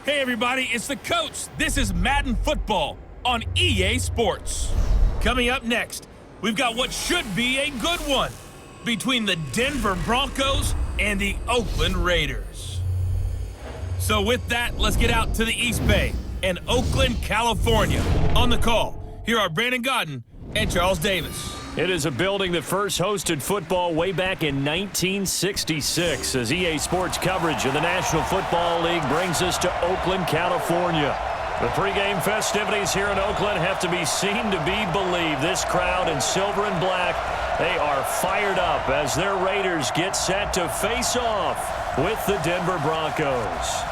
Hey everybody, it's the coach. This is Madden Football on EA Sports. Coming up next, we've got what should be a good one between the Denver Broncos and the Oakland Raiders. So with that, let's get out to the East Bay and Oakland, California. On the call, here are Brandon Godden and Charles Davis. It is a building that first hosted football way back in 1966 as EA Sports coverage of the National Football League brings us to Oakland, California. The pregame festivities here in Oakland have to be seen to be believed. This crowd in silver and black, they are fired up as their Raiders get set to face off with the Denver Broncos.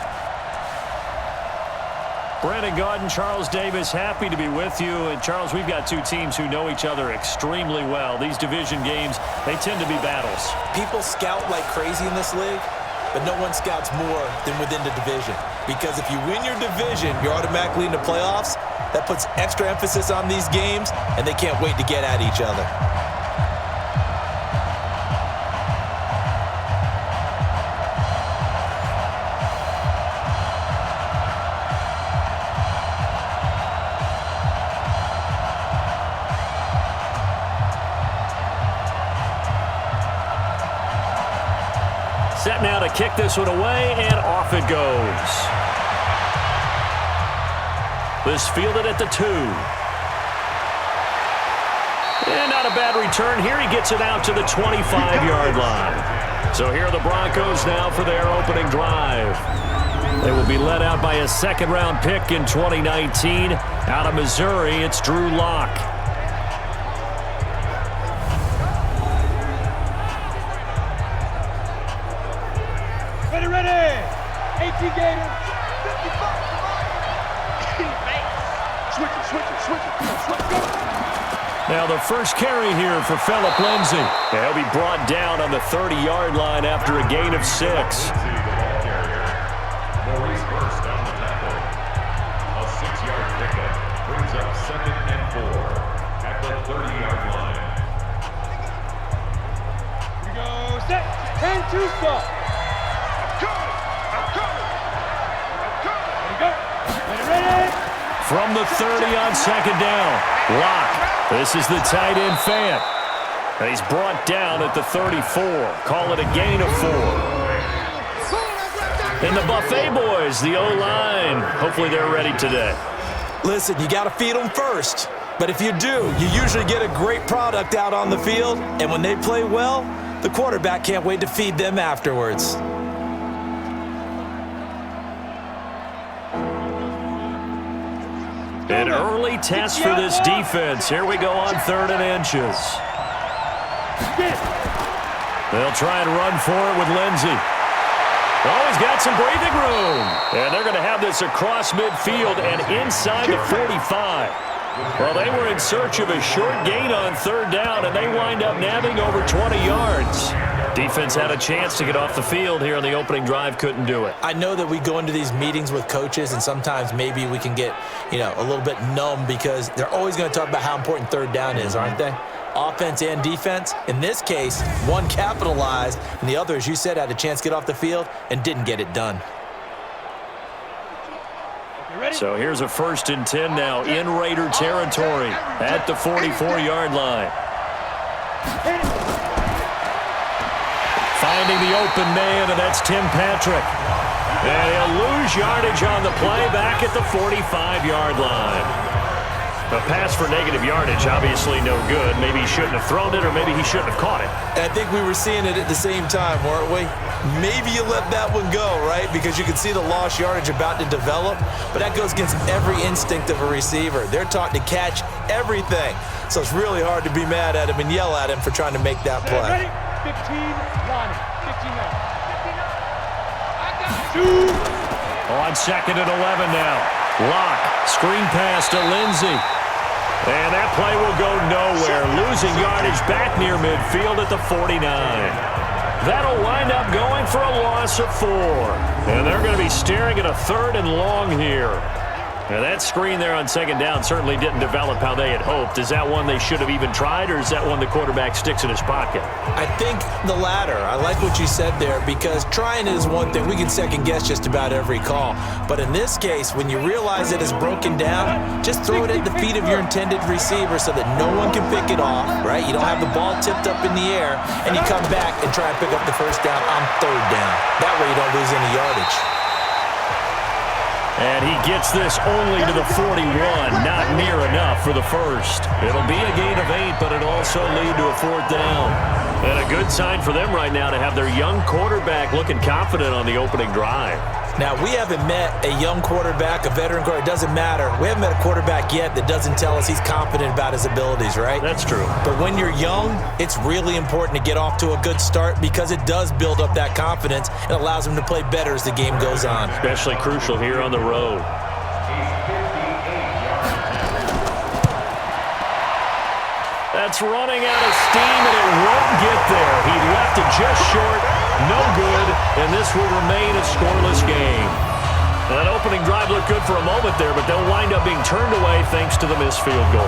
Brandon Godden, Charles Davis, happy to be with you. And Charles, we've got two teams who know each other extremely well. These division games, they tend to be battles. People scout like crazy in this league, but no one scouts more than within the division. Because if you win your division, you're automatically in the playoffs. That puts extra emphasis on these games, and they can't wait to get at each other. Set now to kick this one away, and off it goes. This fielded at the 2. And not a bad return here. He gets it out to the 25-yard line. So here are the Broncos now for their opening drive. They will be led out by a second-round pick in 2019. Out of Missouri, it's Drew Lock. Ready. 18 Gators. 55. Switch it. Now the first carry here for Phillip Lindsay. He'll be brought down on the 30-yard line after a gain of 6. Maurice Burst on the tackle. A 6-yard pickup brings up 2nd and 4 at the 30-yard line. Here we go. Set. 10-2 stop. From the 30 on second down, Lock. This is the tight end Fant. And he's brought down at the 34. Call it a gain of 4. And the Buffet boys, the O-line. Hopefully they're ready today. Listen, you got to feed them first. But if you do, you usually get a great product out on the field. And when they play well, the quarterback can't wait to feed them afterwards. An early test for this defense. Here we go on 3rd and inches. They'll try and run for it with Lindsay. Oh, he's got some breathing room. And they're going to have this across midfield and inside the 45. Well, they were in search of a short gain on 3rd down, and they wind up nabbing over 20 yards. Defense had a chance to get off the field here on the opening drive, couldn't do it. I know that we go into these meetings with coaches, and sometimes maybe we can get, a little bit numb because they're always going to talk about how important 3rd down is, aren't they? Offense and defense. In this case, one capitalized, and the other, as you said, had a chance to get off the field and didn't get it done. So here's a 1st and 10 now in Raider territory at the 44-yard line. Finding the open man, and that's Tim Patrick. And he'll lose yardage on the play back at the 45-yard line. A pass for negative yardage, obviously no good. Maybe he shouldn't have thrown it, or maybe he shouldn't have caught it. I think we were seeing it at the same time, weren't we? Maybe you let that one go, right? Because you can see the lost yardage about to develop. But that goes against every instinct of a receiver. They're taught to catch everything. So it's really hard to be mad at him and yell at him for trying to make that play. Ready? 15, line it. 15 now. On 2nd and 11 now. Lock, screen pass to Lindsay. And that play will go nowhere. Losing yardage back near midfield at the 49. That'll wind up going for a loss of 4. And they're going to be staring at a 3rd and long here. Now that screen there on second down certainly didn't develop how they had hoped. Is that one they should have even tried, or is that one the quarterback sticks in his pocket? I think the latter. I like what you said there, because trying is one thing. We can second-guess just about every call. But in this case, when you realize it is broken down, just throw it at the feet of your intended receiver so that no one can pick it off, right? You don't have the ball tipped up in the air, and you come back and try and pick up the first down on third down. That way you don't lose any yardage. And he gets this only to the 41, not near enough for the first. It'll be a gain of 8, but it'll also lead to a fourth down. And a good sign for them right now to have their young quarterback looking confident on the opening drive. Now, we haven't met a young quarterback, a veteran quarterback. It doesn't matter. We haven't met a quarterback yet that doesn't tell us he's confident about his abilities, right? That's true. But when you're young, it's really important to get off to a good start, because it does build up that confidence. It allows him to play better as the game goes on. Especially crucial here on the road. That's running out of steam, and it won't get there. He left it just short. No good, and this will remain a scoreless game. That opening drive looked good for a moment there, but they'll wind up being turned away thanks to the missed field goal.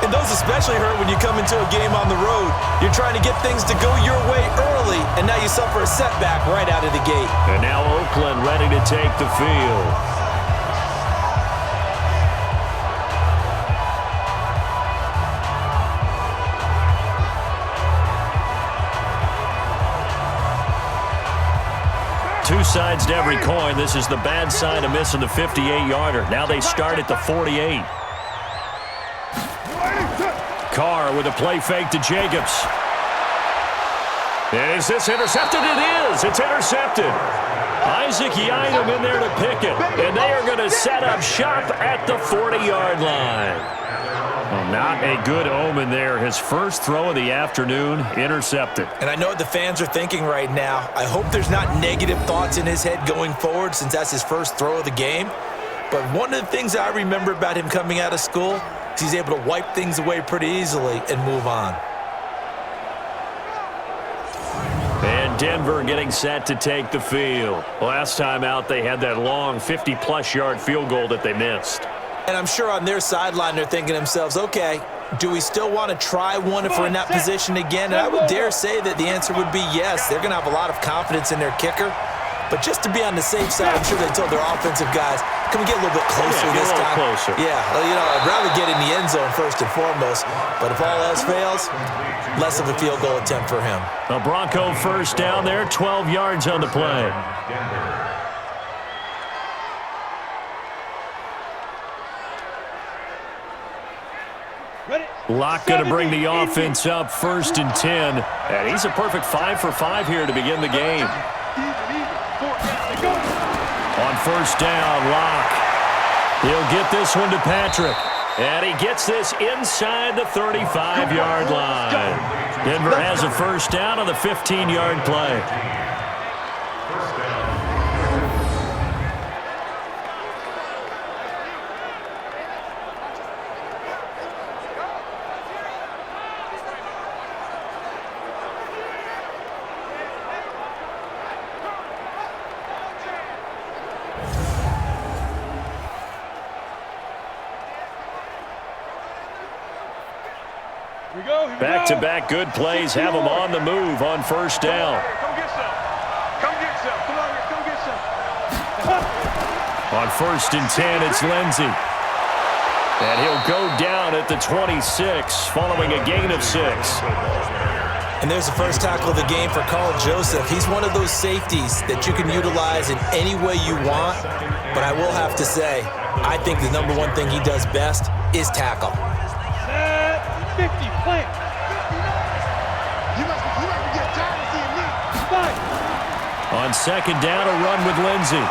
And those especially hurt when you come into a game on the road. You're trying to get things to go your way early, and now you suffer a setback right out of the gate. And now Oakland ready to take the field. Two sides to every coin. This is the bad side of missing the 58-yarder. Now they start at the 48. Carr with a play fake to Jacobs. And is this intercepted? It is. It's intercepted. Isaac Yiadom in there to pick it. And they are going to set up shop at the 40-yard line. Well, not a good omen there. His first throw of the afternoon, intercepted. And I know what the fans are thinking right now. I hope there's not negative thoughts in his head going forward, since that's his first throw of the game. But one of the things I remember about him coming out of school is he's able to wipe things away pretty easily and move on. And Denver getting set to take the field. Last time out, they had that long 50-plus yard field goal that they missed. And I'm sure on their sideline they're thinking to themselves, okay, do we still want to try one if we're in that position again? And I would dare say that the answer would be yes. They're going to have a lot of confidence in their kicker. But just to be on the safe side, I'm sure they told their offensive guys, can we get a little bit closer this time? Closer. Yeah, well, you know, I'd rather get in the end zone first and foremost. But if all else fails, less of a field goal attempt for him. A Bronco first down there, 12 yards on the play. Locke going to bring the offense up 1st and 10. And he's a perfect 5 for 5 here to begin the game. On first down, Locke. He'll get this one to Patrick. And he gets this inside the 35-yard line. Denver has a first down on the 15-yard play. Back-to-back good plays have them on the move on first down. Come get some. Come get some. Come on here. Come get some. On 1st and 10, it's Lindsey. And he'll go down at the 26 following a gain of 6. And there's the first tackle of the game for Carl Joseph. He's one of those safeties that you can utilize in any way you want. But I will have to say, I think the number one thing he does best is tackle. 50, plant. On second down, a run with Lindsey.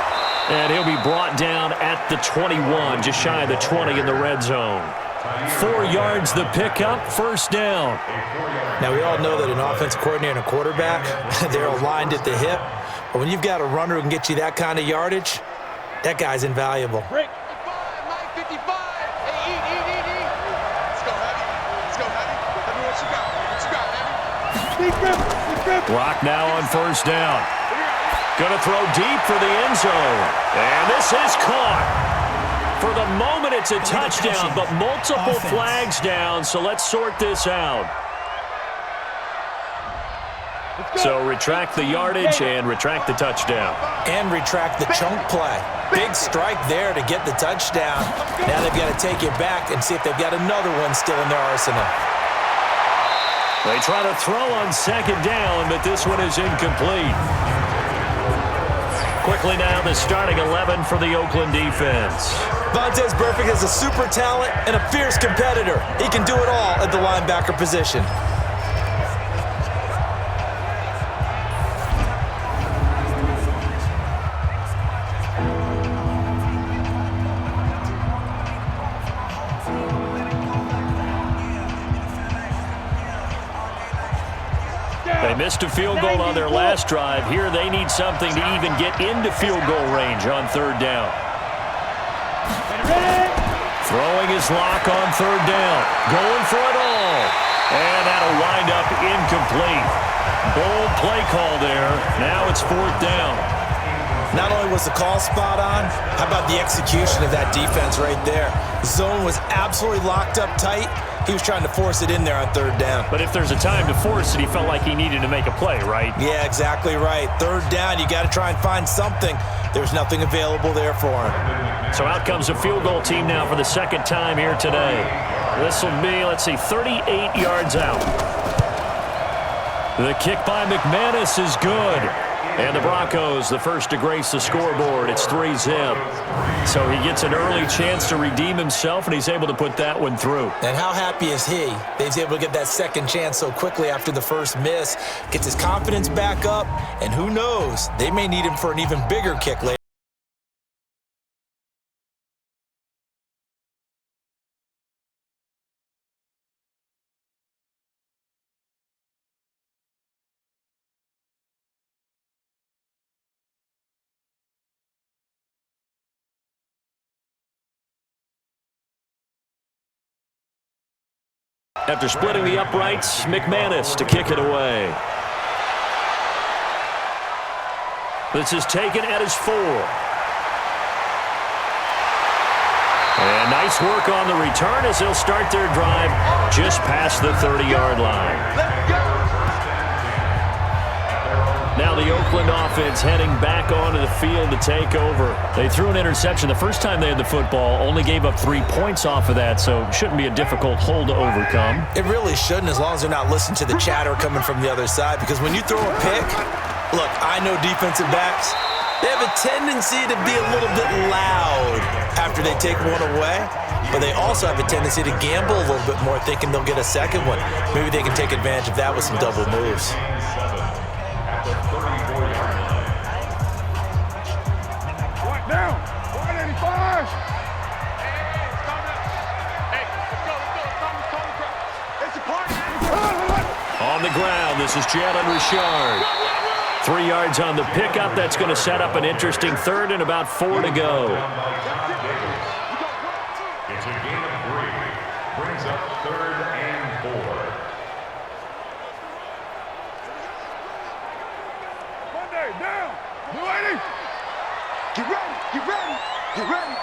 And he'll be brought down at the 21, just shy of the 20 in the red zone. 4 yards the pickup, first down. Now, we all know that an offensive coordinator and a quarterback, they're aligned at the hip. But when you've got a runner who can get you that kind of yardage, that guy's invaluable. Break. Rock now on first down. Going to throw deep for the end zone. And this is caught. For the moment, it's a touchdown, but multiple flags down, so let's sort this out. So retract the yardage and retract the touchdown. And retract the chunk play. Big strike there to get the touchdown. Now they've got to take it back and see if they've got another one still in their arsenal. They try to throw on second down, but this one is incomplete. Quickly now, the starting 11 for the Oakland defense. Vontaze Burfict is a super talent and a fierce competitor. He can do it all at the linebacker position. They missed a field goal on their last drive. Here they need something to even get into field goal range on third down. Throwing his lock on third down. Going for it all. And that'll wind up incomplete. Bold play call there. Now it's fourth down. Not only was the call spot on, how about the execution of that defense right there? The zone was absolutely locked up tight. He was trying to force it in there on third down. But if there's a time to force it, he felt like he needed to make a play, right? Yeah, exactly right. Third down, you got to try and find something. There's nothing available there for him. So out comes a field goal team now for the second time here today. This will be, 38 yards out. The kick by McManus is good. And the Broncos, the first to grace the scoreboard. It's 3-zip. So he gets an early chance to redeem himself, and he's able to put that one through. And how happy is he that he's able to get that second chance so quickly after the first miss? Gets his confidence back up, and who knows, they may need him for an even bigger kick later. After splitting the uprights, McManus to kick it away. This is taken at his 4. And nice work on the return as they'll start their drive just past the 30-yard line. Let's go. Now the Oakland offense heading back onto the field to take over. They threw an interception the first time they had the football, only gave up 3 points off of that, so it shouldn't be a difficult hole to overcome. It really shouldn't, as long as they're not listening to the chatter coming from the other side, because when you throw a pick, look, I know defensive backs, they have a tendency to be a little bit loud after they take one away, but they also have a tendency to gamble a little bit more, thinking they'll get a second one. Maybe they can take advantage of that with some double moves. Down. 185. Hey, let's go. It's a party. On the ground, this is Jalen Richard. 3 yards on the pickup. That's going to set up an interesting third and about 4 to go. It's a gain of 3. Brings up 3rd and 4. Monday, down. 280. Get ready. Get ready. Get ready.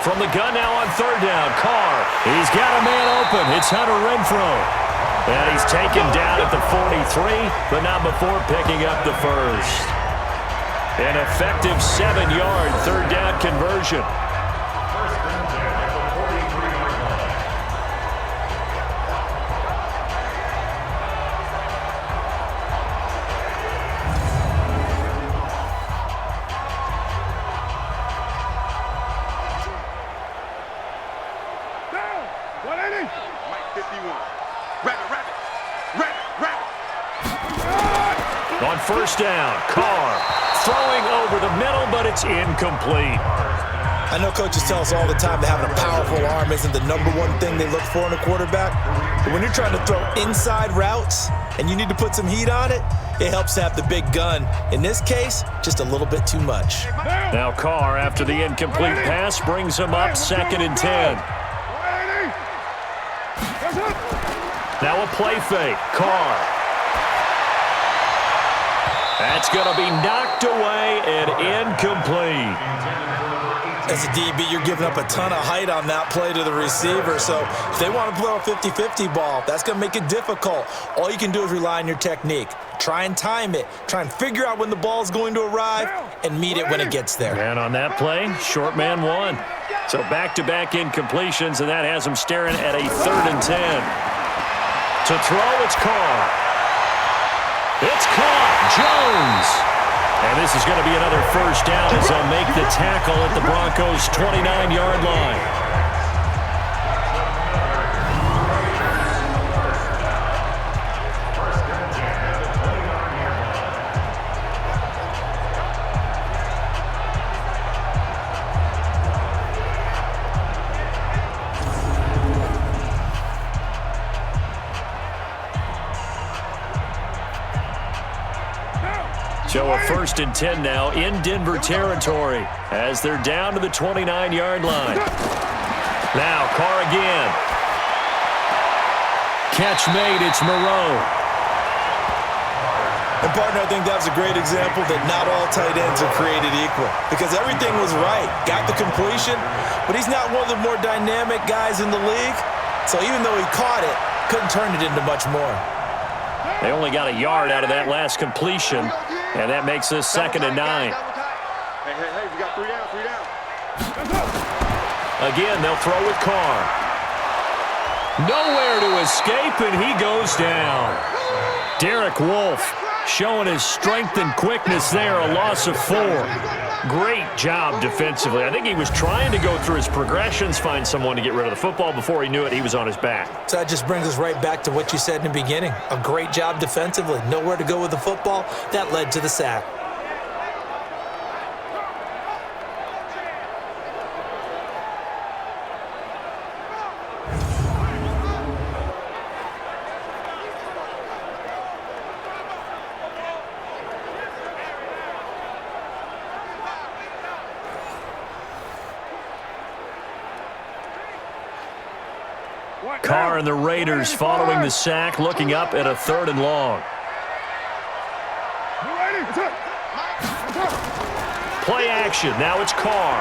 From the gun now on third down, Carr. He's got a man open. It's Hunter Renfrow. And he's taken down at the 43, but not before picking up the first. An effective 7-yard third down conversion. First and 10 at the 43-yard line. Down. 180. Mike 51. Rabbit. On first down, Carr throwing over the middle, but it's incomplete. I know coaches tell us all the time that having a powerful arm isn't the #1 thing they look for in a quarterback. But when you're trying to throw inside routes and you need to put some heat on it, it helps to have the big gun. In this case, just a little bit too much. Now Carr, after the incomplete pass, brings him up 2nd and 10. 180. That's it. Now a play fake. Carr. That's going to be knocked away and incomplete. As a DB, you're giving up a ton of height on that play to the receiver. So if they want to throw a 50-50 ball, that's going to make it difficult. All you can do is rely on your technique. Try and time it. Try and figure out when the ball is going to arrive and meet it when it gets there. And on that play, short man won. So back-to-back incompletions, and that has him staring at a 3rd and 10. To throw, it's Carr. It's caught. Jones. And this is going to be another first down as they'll make the tackle at the Broncos' 29-yard line. So a 1st and 10 now in Denver territory as they're down to the 29-yard line. Now Carr again. Catch made, it's Moreau. And partner, I think that was a great example that not all tight ends are created equal because everything was right. Got the completion, but he's not one of the more dynamic guys in the league. So even though he caught it, couldn't turn it into much more. They only got a yard out of that last completion. And that makes this 2nd and 9. Hey, we got 3 down. Again, they'll throw with Carr. Nowhere to escape, and he goes down. Derek Wolfe showing his strength and quickness there, a loss of 4. Great job defensively. I think he was trying to go through his progressions, find someone to get rid of the football. Before he knew it, he was on his back. So that just brings us right back to what you said in the beginning. A great job defensively. Nowhere to go with the football. That led to the sack. Carr and the Raiders following the sack, looking up at a 3rd and long. Play action. Now it's Carr.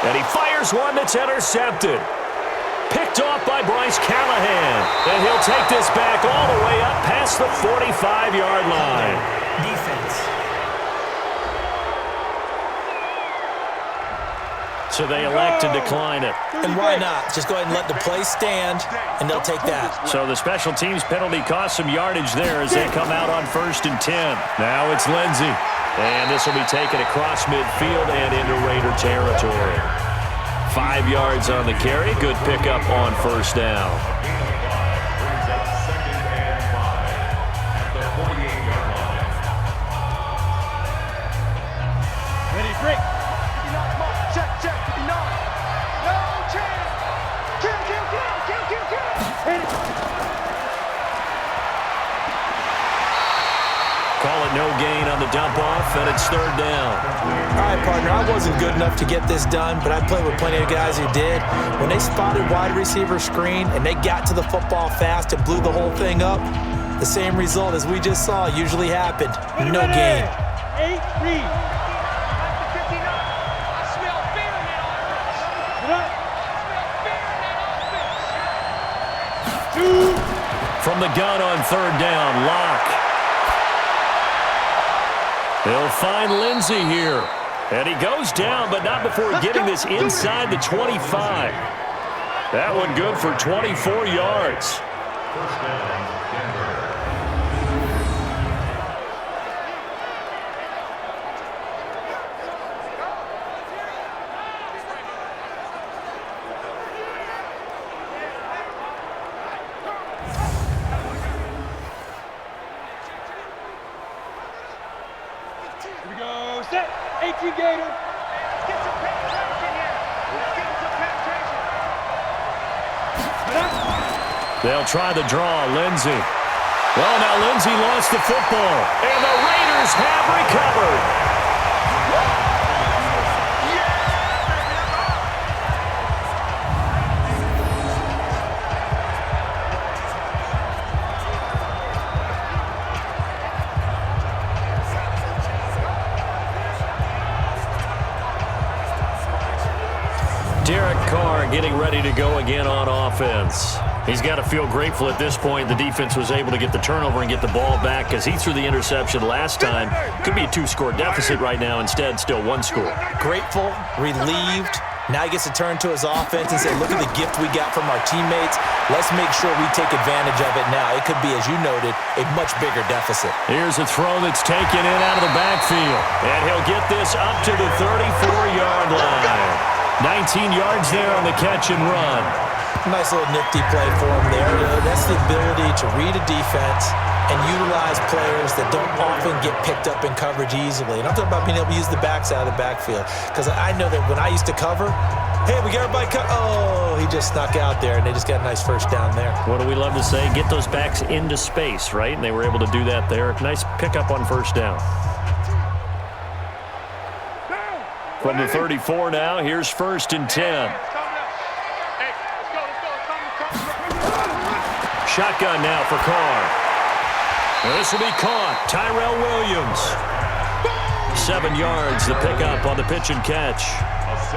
And he fires one that's intercepted. Picked off by Bryce Callahan. And he'll take this back all the way up past the 45-yard line. Defense. So they elect to decline it. And why not? Just go ahead and let the play stand, and they'll take that. So the special teams penalty cost some yardage there as they come out on 1st and 10. Now it's Lindsey. And this will be taken across midfield and into Raider territory. 5 yards on the carry. Good pickup on 1st down. Ready, break. Check. 59. No chance. Kill. Call it no gain on the dump off, and it's 3rd down. All right, partner, I wasn't good enough to get this done, but I played with plenty of guys who did. When they spotted wide receiver screen and they got to the football fast and blew the whole thing up, the same result as we just saw usually happened. No gain. 8 read. From the gun on 3rd down, Locke. They'll find Lindsey here. And he goes down, but not before getting this inside the 25. That one good for 24 yards. First down, Denver. Here we go. Set. 18 Gator. Let's get some penetration here. Let's get some penetration. They'll try the draw, Lindsey. Well, now Lindsey lost the football, and the Raiders have recovered. getting ready to go again on offense. He's got to feel grateful at this point the defense was able to get the turnover and get the ball back because he threw the interception last time. Could be a 2-score deficit right now. Instead, still 1 score. Grateful, relieved. Now he gets to turn to his offense and say, look at the gift we got from our teammates. Let's make sure we take advantage of it now. It could be, as you noted, a much bigger deficit. Here's a throw that's taken in out of the backfield. And he'll get this up to the 34-yard line. 19 yards there on the catch and run. Nice little nifty play for him there. That's the ability to read a defense and utilize players that don't often get picked up in coverage easily. And I'm talking about being able to use the backs out of the backfield. Because I know that when I used to cover, hey, we got everybody oh, he just snuck out there, and they just got a nice first down there. What do we love to say? Get those backs into space, right? And they were able to do that there. Nice pickup on first down. From the 34 now, here's 1st and 10. Shotgun now for Carr. This will be caught. Tyrell Williams. 7 yards, the pickup on the pitch and catch.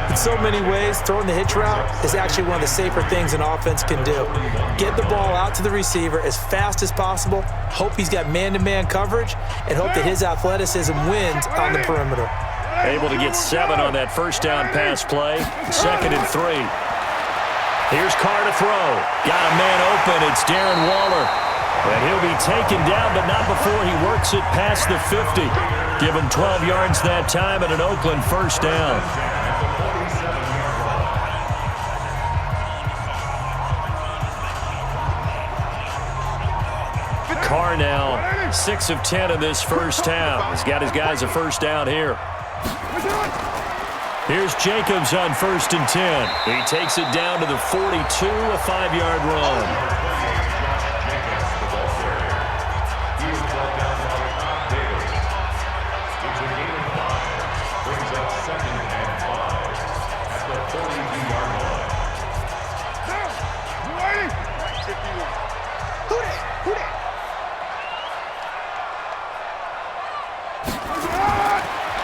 In so many ways, throwing the hitch route is actually one of the safer things an offense can do. Get the ball out to the receiver as fast as possible, hope he's got man-to-man coverage, and hope that his athleticism wins on the perimeter. Able to get 7 on that first down pass play. 2nd and 3. Here's Carr to throw. Got a man open. It's Darren Waller. And he'll be taken down, but not before he works it past the 50. Give him 12 yards that time and an Oakland first down. Carr now 6 of 10 in this first half. He's got his guys a first down here. Here's Jacobs on 1st and 10. He takes it down to the 42, a 5-yard run.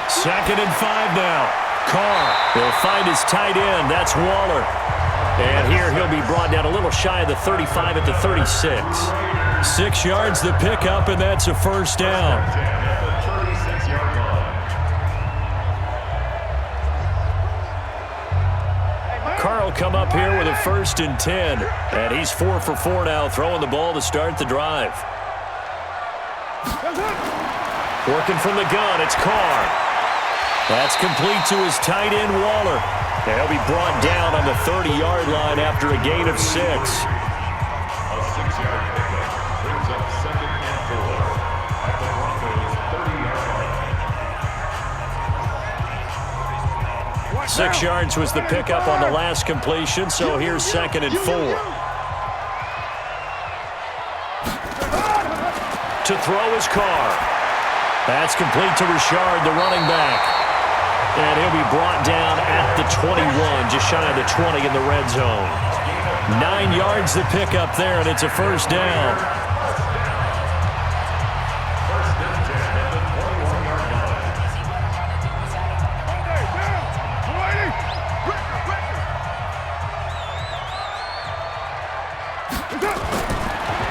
Second and 5 now. Carr will find his tight end. That's Waller. And here he'll be brought down a little shy of the 35 at the 36. 6 yards the pickup, and that's a first down. Carr will come up here with a 1st and 10. And he's 4 for 4 now, throwing the ball to start the drive. Working from the gun, it's Carr. That's complete to his tight end, Waller. And he'll be brought down on the 30-yard line after a gain of 6. A 6-yard pickup brings up 2nd and 4 at the Broncos' 30-yard line. 6 yards was the pickup on the last completion, so here's 2nd and 4. To throw is Carr. That's complete to Richard, the running back. And he'll be brought down at the 21, just shy of the 20 in the red zone. 9 yards the pickup there, and it's a first down.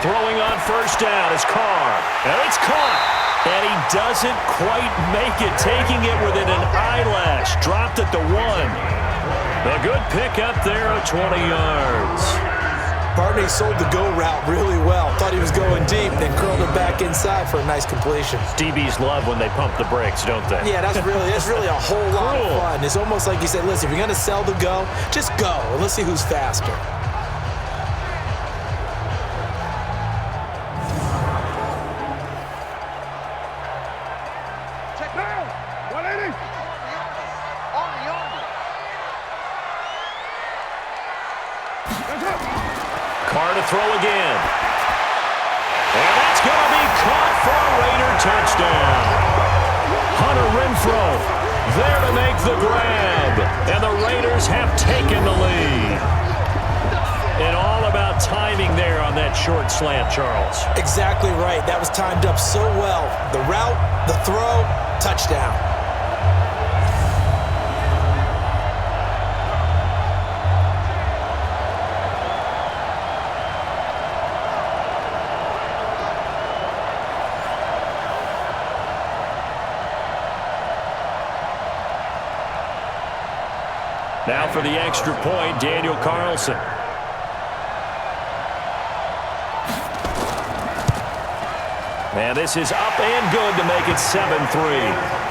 Throwing on first down is Carr. And it's caught. And he doesn't quite make it, taking it within an eyelash. Dropped at the 1. A good pickup there at 20 yards. Barney sold the go route really well. Thought he was going deep, then curled it back inside for a nice completion. DBs love when they pump the brakes, don't they? Yeah, that's really a whole lot of fun. It's almost like you said, listen, if you're going to sell the go, just go. And let's see who's faster. Carr to throw again. And that's going to be caught for a Raider touchdown. Hunter Renfrow there to make the grab. And the Raiders have taken the lead. And all about timing there on that short slant, Charles. Exactly right. That was timed up so well. The route, the throw, touchdown. Now for the extra point, Daniel Carlson. And this is up and good to make it 7-3.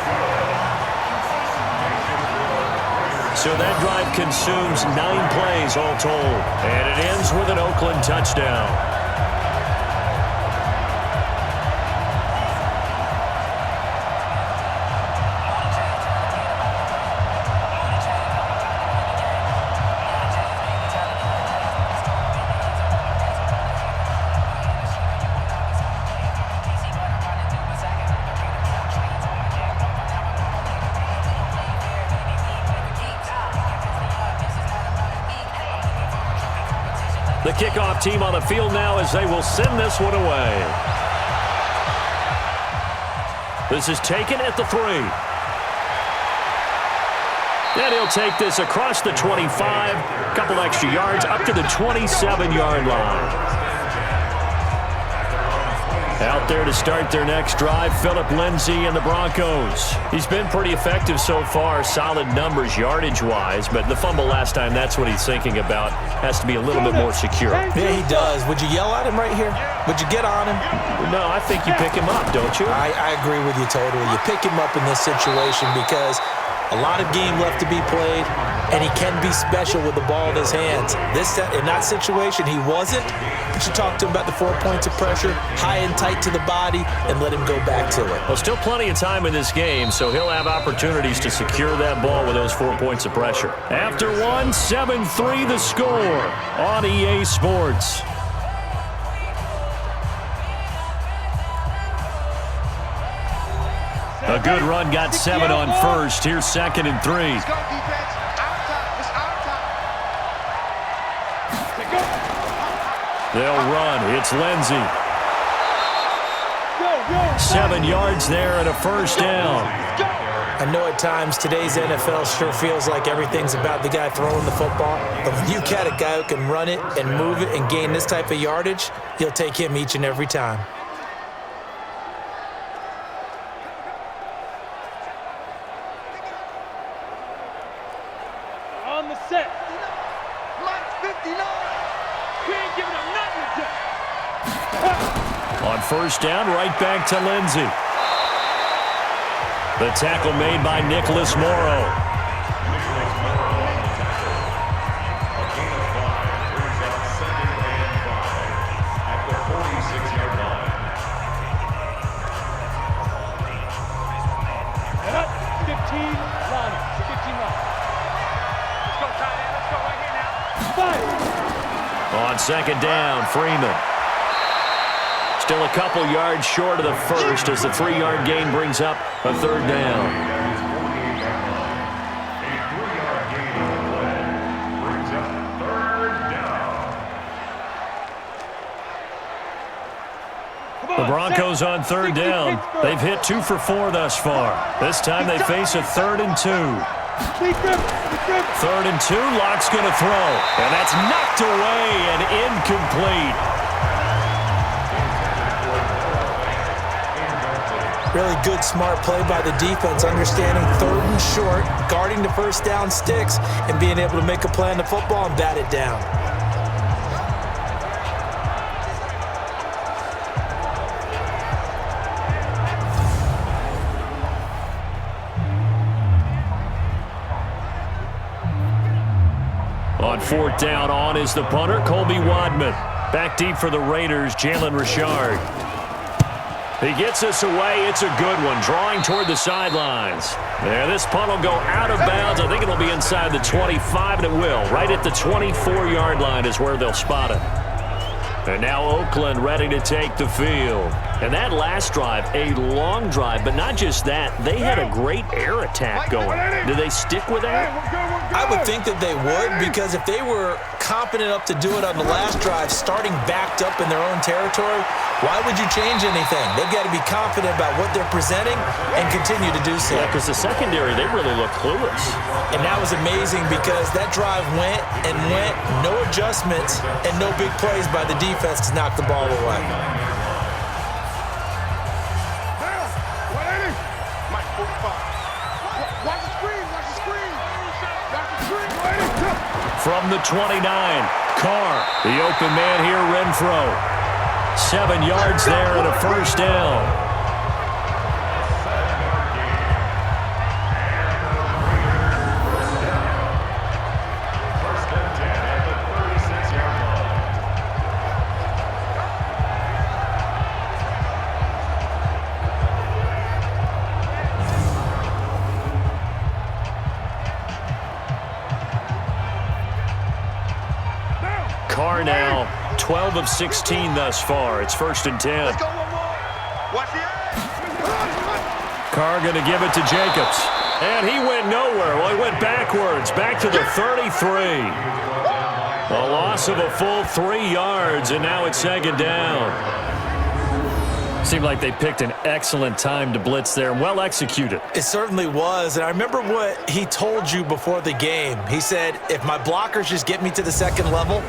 So that drive consumes 9 plays all told. And it ends with an Oakland touchdown. The kickoff team on the field now as they will send this one away. This is taken at the 3. And he'll take this across the 25. A couple extra yards up to the 27-yard line. Out there to start their next drive, Phillip Lindsay and the Broncos. He's been pretty effective so far, solid numbers yardage-wise, but the fumble last time, that's what he's thinking about. Has to be a little bit more secure. Yeah, he does. Would you yell at him right here? Would you get on him? No, I think you pick him up, don't you? I agree with you totally. You pick him up in this situation because a lot of game left to be played, and he can be special with the ball in his hands. In that situation, he wasn't. But you talk to him about the 4 points of pressure, high and tight to the body, and let him go back to it. Well, still plenty of time in this game, so he'll have opportunities to secure that ball with those 4 points of pressure. After 1, 7-3 the score on EA Sports. A good run got 7 on first. Here's 2nd and 3. Let's go, defense. Our time. It's our time. They'll run. It's Lindsay. 7 yards there and a first down. I know at times today's NFL sure feels like everything's about the guy throwing the football. But when you got a guy who can run it and move it and gain this type of yardage, you'll take him each and every time. On the set. Mike 59. We ain't giving him nothing to do. On first down, right back to Lindsay. The tackle made by Nicholas Morrow. On second down, Freeman. Still a couple yards short of the first as the 3-yard gain brings up a third down. The Broncos on third down. They've hit 2 for 4 thus far. This time they face a 3rd and 2. 3rd and 2, Locke's going to throw. And that's knocked away and incomplete. Really good, smart play by the defense, understanding 3rd and short, guarding the first down sticks, and being able to make a play on the football and bat it down. On 4th down, on is the punter, Colby Wadman. Back deep for the Raiders, Jalen Richard. He gets this away. It's a good one, drawing toward the sidelines. There, this punt will go out of bounds. I think it'll be inside the 25, and it will. Right at the 24-yard line is where they'll spot it. And now Oakland ready to take the field. And that last drive, a long drive, but not just that. They had a great air attack going. Do they stick with that? I would think that they would, because if they were confident enough to do it on the last drive, starting backed up in their own territory, why would you change anything? They've got to be confident about what they're presenting and continue to do so. Yeah, because the secondary, they really look clueless. And that was amazing because that drive went and went, no adjustments and no big plays by the defense to knock the ball away. Watch the screen. Watch the screen. Watch the screen. from the 29. Carr, the open man here, Renfro. 7 yards there and a first down. Carr now 12 of 16 thus far. It's 1st and 10. Let's go one more. Watch the Carr going to give it to Jacobs. And he went nowhere. Well, he went backwards. Back to the 33. A loss of a full 3 yards, and now it's 2nd down. Seemed like they picked an excellent time to blitz there. Well executed. It certainly was. And I remember what he told you before the game. He said, if my blockers just get me to the 2nd level,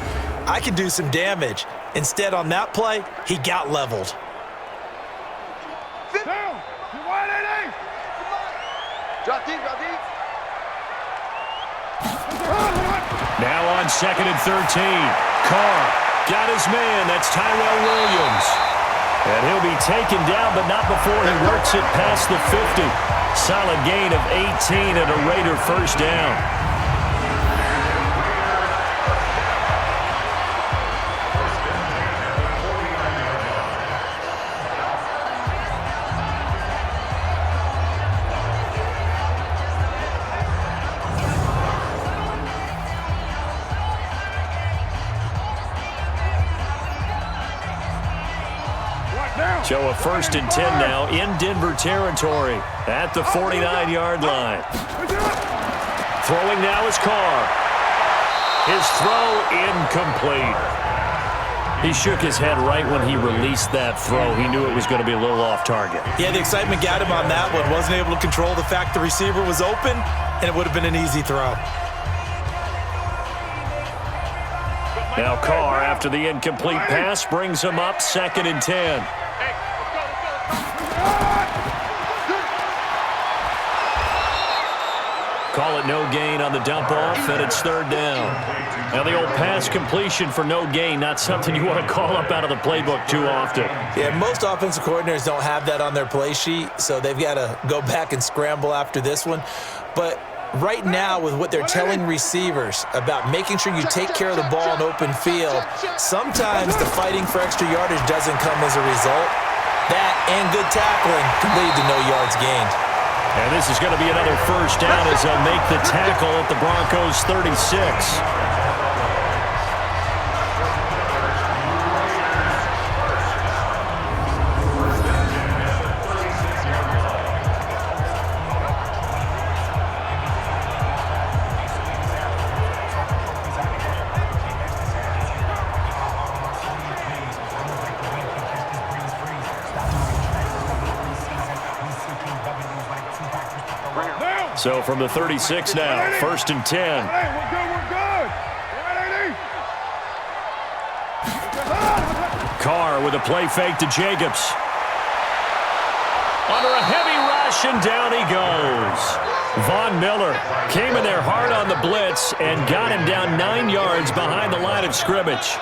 I can do some damage. Instead, on that play, he got leveled. Sit down. You wide at 8. Drop deep, drop deep. Now on 2nd and 13. Carr got his man. That's Tyrell Williams. And he'll be taken down, but not before he works it past the 50. Solid gain of 18 and a Raider first down. So a 1st and 10 now in Denver territory at the 49-yard line. Throwing now is Carr. His throw incomplete. He shook his head right when he released that throw. He knew it was going to be a little off target. Yeah, the excitement got him on that one. Wasn't able to control the fact the receiver was open, and it would have been an easy throw. Now Carr, after the incomplete pass, brings him up 2nd and 10. Call it no gain on the dump off, and it's 3rd down. Now the old pass completion for no gain, not something you want to call up out of the playbook too often. Yeah, most offensive coordinators don't have that on their play sheet, so they've got to go back and scramble after this one. But right now, with what they're telling receivers about making sure you take care of the ball in open field, sometimes the fighting for extra yardage doesn't come as a result. That and good tackling can lead to no yards gained. And this is going to be another first down as they'll make the tackle at the Broncos' 36. So from the 36 now, 1st and 10. Hey, we're good. Carr with a play fake to Jacobs. Under a heavy rush, and down he goes. Von Miller came in there hard on the blitz and got him down 9 yards behind the line of scrimmage.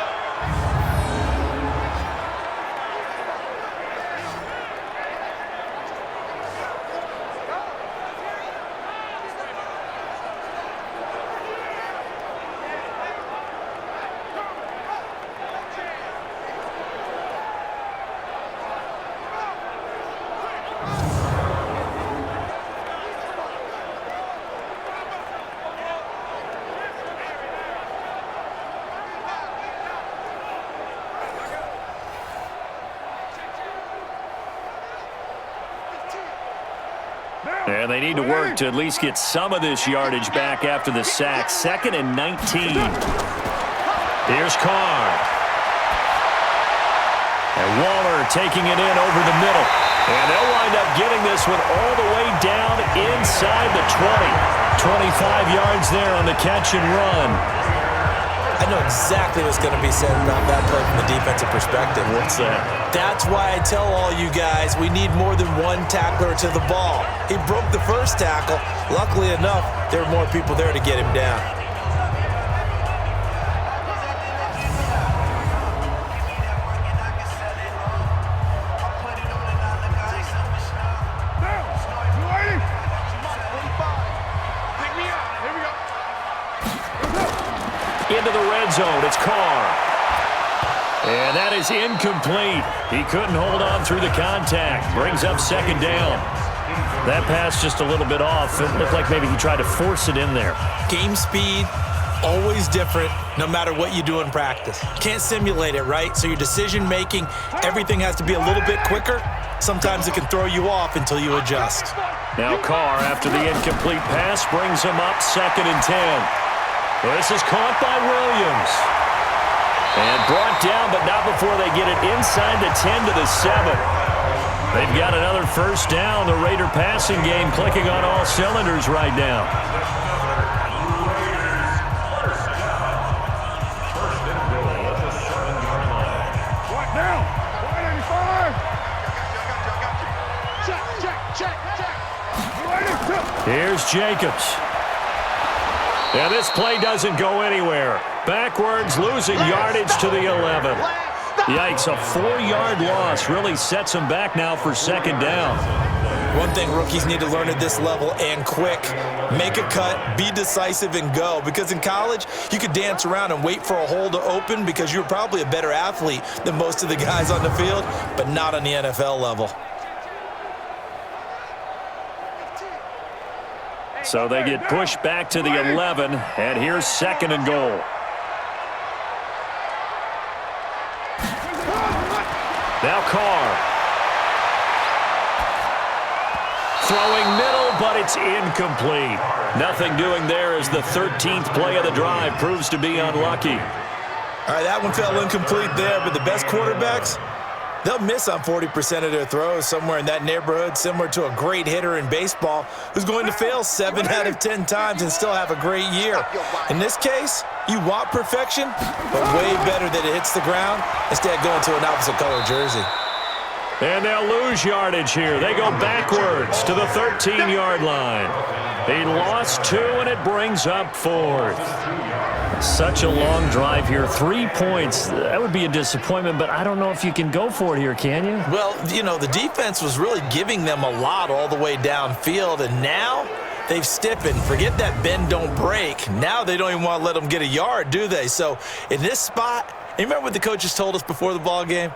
And they need to work to at least get some of this yardage back after the sack. 2nd and 19. Here's Carr. And Waller taking it in over the middle. And they'll wind up getting this one all the way down inside the 20. 25 yards there on the catch and run. I know exactly what's going to be said about that play from the defensive perspective. What's that? That's why I tell all you guys we need more than one tackler to the ball. He broke the first tackle. Luckily enough, there were more people there to get him down. into the red zone. It's Carr. And that is incomplete. He couldn't hold on through the contact. Brings up second down. That pass just a little bit off. It looked like maybe he tried to force it in there. Game speed, always different no matter what you do in practice. Can't simulate it, right? So your decision-making, everything has to be a little bit quicker. Sometimes it can throw you off until you adjust. Now Carr, after the incomplete pass, brings him up 2nd and 10. This is caught by Williams. And brought down, but not before they get it inside the 10 to the 7. They've got another first down. The Raider passing game clicking on all cylinders right now. Here's Jacobs. And this play doesn't go anywhere. Backwards, losing yardage to the 11. Yikes, a 4-yard loss really sets him back now for second down. One thing rookies need to learn at this level, and quick. Make a cut, be decisive, and go. Because in college, you could dance around and wait for a hole to open because you're probably a better athlete than most of the guys on the field, but not on the NFL level. So they get pushed back to the 11, and here's 2nd and goal. Now Carr. Throwing middle, but it's incomplete. Nothing doing there as the 13th play of the drive proves to be unlucky. All right, that one fell incomplete there, but the best quarterbacks, they'll miss on 40% of their throws, somewhere in that neighborhood, similar to a great hitter in baseball who's going to fail 7 out of 10 times and still have a great year. In this case, you want perfection, but way better that it hits the ground instead of going to an opposite color jersey. And they'll lose yardage here. They go backwards to the 13-yard line. He lost 2, and it brings up 4th. Such a long drive here. 3 points. That would be a disappointment, but I don't know if you can go for it here, can you? Well, you know, the defense was really giving them a lot all the way downfield, and now they've stiffened. Forget that bend, don't break. Now they don't even want to let them get a yard, do they? So in this spot, you remember what the coaches told us before the ball game?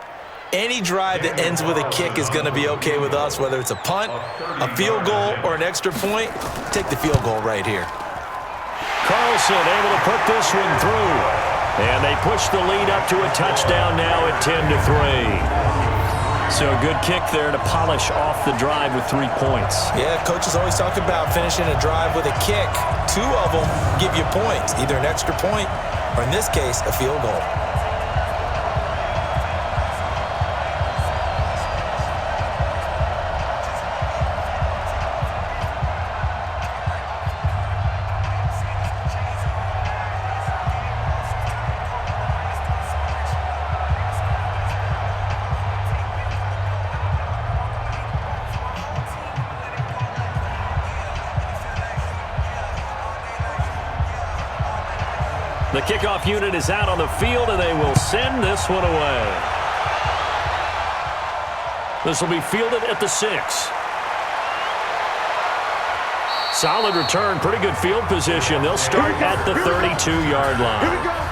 Any drive that ends with a kick is going to be okay with us, whether it's a punt, a field goal, or an extra point. Take the field goal right here. Carlson able to put this one through. And they push the lead up to a touchdown now at 10-3. So a good kick there to polish off the drive with 3 points. Yeah, coaches always talk about finishing a drive with a kick. 2 of them give you points, either an extra point or, in this case, a field goal. The kickoff unit is out on the field, and they will send this one away. This will be fielded at the 6. Solid return, pretty good field position. They'll start at the 32-yard line.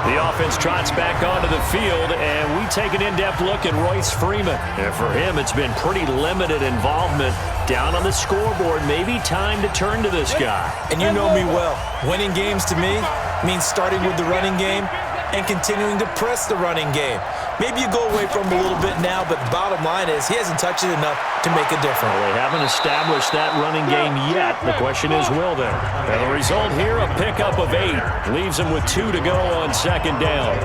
The offense trots back onto the field, and we take an in-depth look at Royce Freeman. And for him, it's been pretty limited involvement down on the scoreboard. Maybe time to turn to this guy. And you know me well. Winning games to me means starting with the running game and continuing to press the running game. Maybe you go away from him a little bit now, but the bottom line is he hasn't touched it enough to make a difference. Well, they haven't established that running game yet. The question is, will they? And the result here, a pickup of 8. Leaves them with 2 to go on second down.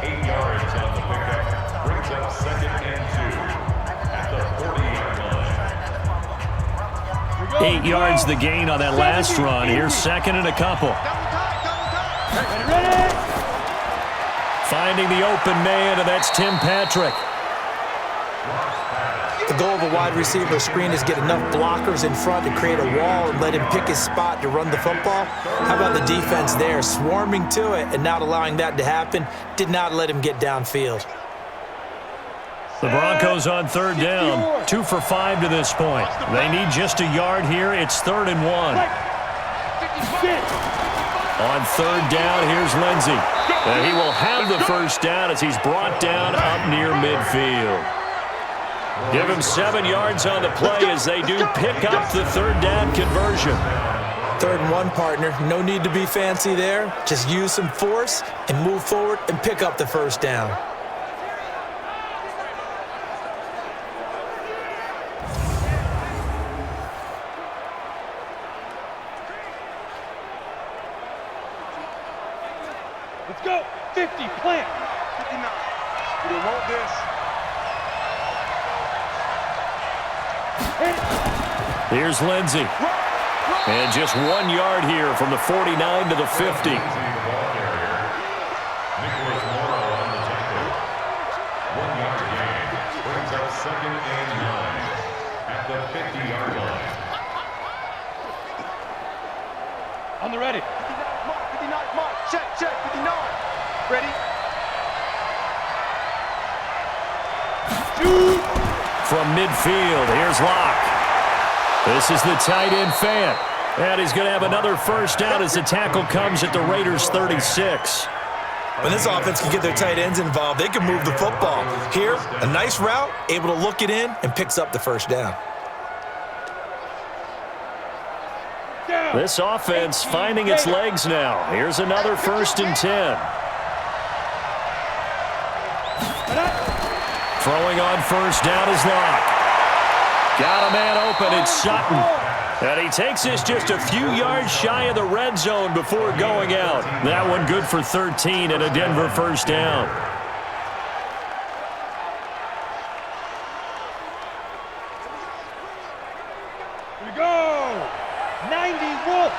8 yards on the pickup. Brings up 2nd and 2 at the 40-yard line. 8 yards the gain on that last run. Here's 2nd and a couple. Finding the open man, and that's Tim Patrick. The goal of a wide receiver screen is get enough blockers in front to create a wall and let him pick his spot to run the football. How about the defense there, swarming to it and not allowing that to happen? Did not let him get downfield. The Broncos on 3rd down, 2 for 5 to this point. They need just a yard here. It's 3rd and 1. Sit. On third down, here's Lindsey. And he will have the first down as he's brought down up near midfield. Give him 7 yards on the play as they do pick up the third down conversion. 3rd and 1, partner. No need to be fancy there. Just use some force and move forward and pick up the first down. Let's go. 50, plant. 59. We don't want this. Here's Lindsey. And just 1 yard here from the 49 to the 50. Second and 9 at the 50-yard line. On the ready. 59 mark, 59 mark. Check, 59. Ready? Shoot! From midfield, here's Locke. This is the tight end Fant. And he's going to have another first down as the tackle comes at the Raiders' 36. When this offense can get their tight ends involved, they can move the football. Here, a nice route, able to look it in, and picks up the first down. This offense finding its legs now. Here's another 1st and 10. Throwing on first down is Locke. Got a man open, it's Sutton. And he takes this just a few yards shy of the red zone before going out. That one good for 13 and a Denver first down. Here we go. 90 Wolf.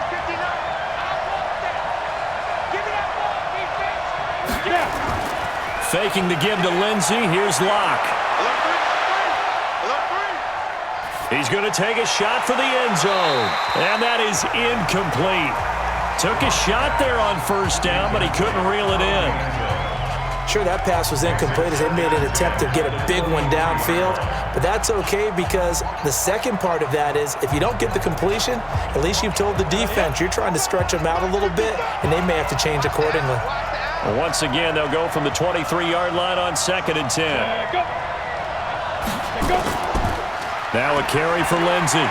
59. Give me that ball, defense. Yeah. Faking the give to Lindsey. Here's Locke. He's going to take a shot for the end zone. And that is incomplete. Took a shot there on first down, but he couldn't reel it in. Sure, that pass was incomplete as they made an attempt to get a big one downfield. But that's okay because the second part of that is if you don't get the completion, at least you've told the defense you're trying to stretch them out a little bit, and they may have to change accordingly. Well, once again, they'll go from the 23-yard line on 2nd and 10. Go. Go. Now a carry for Lindsey.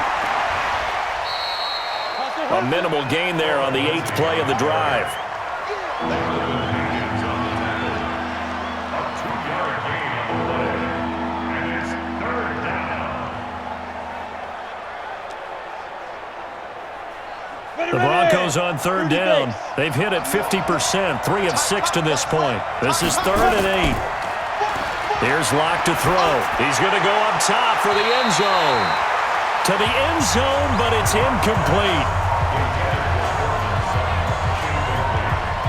A minimal gain there on the 8th play of the drive. The Broncos on 3rd down. They've hit it 50%, 3 of 6 to this point. This is 3rd and 8. Here's Locke to throw. He's going to go up top for the end zone. To the end zone, but it's incomplete.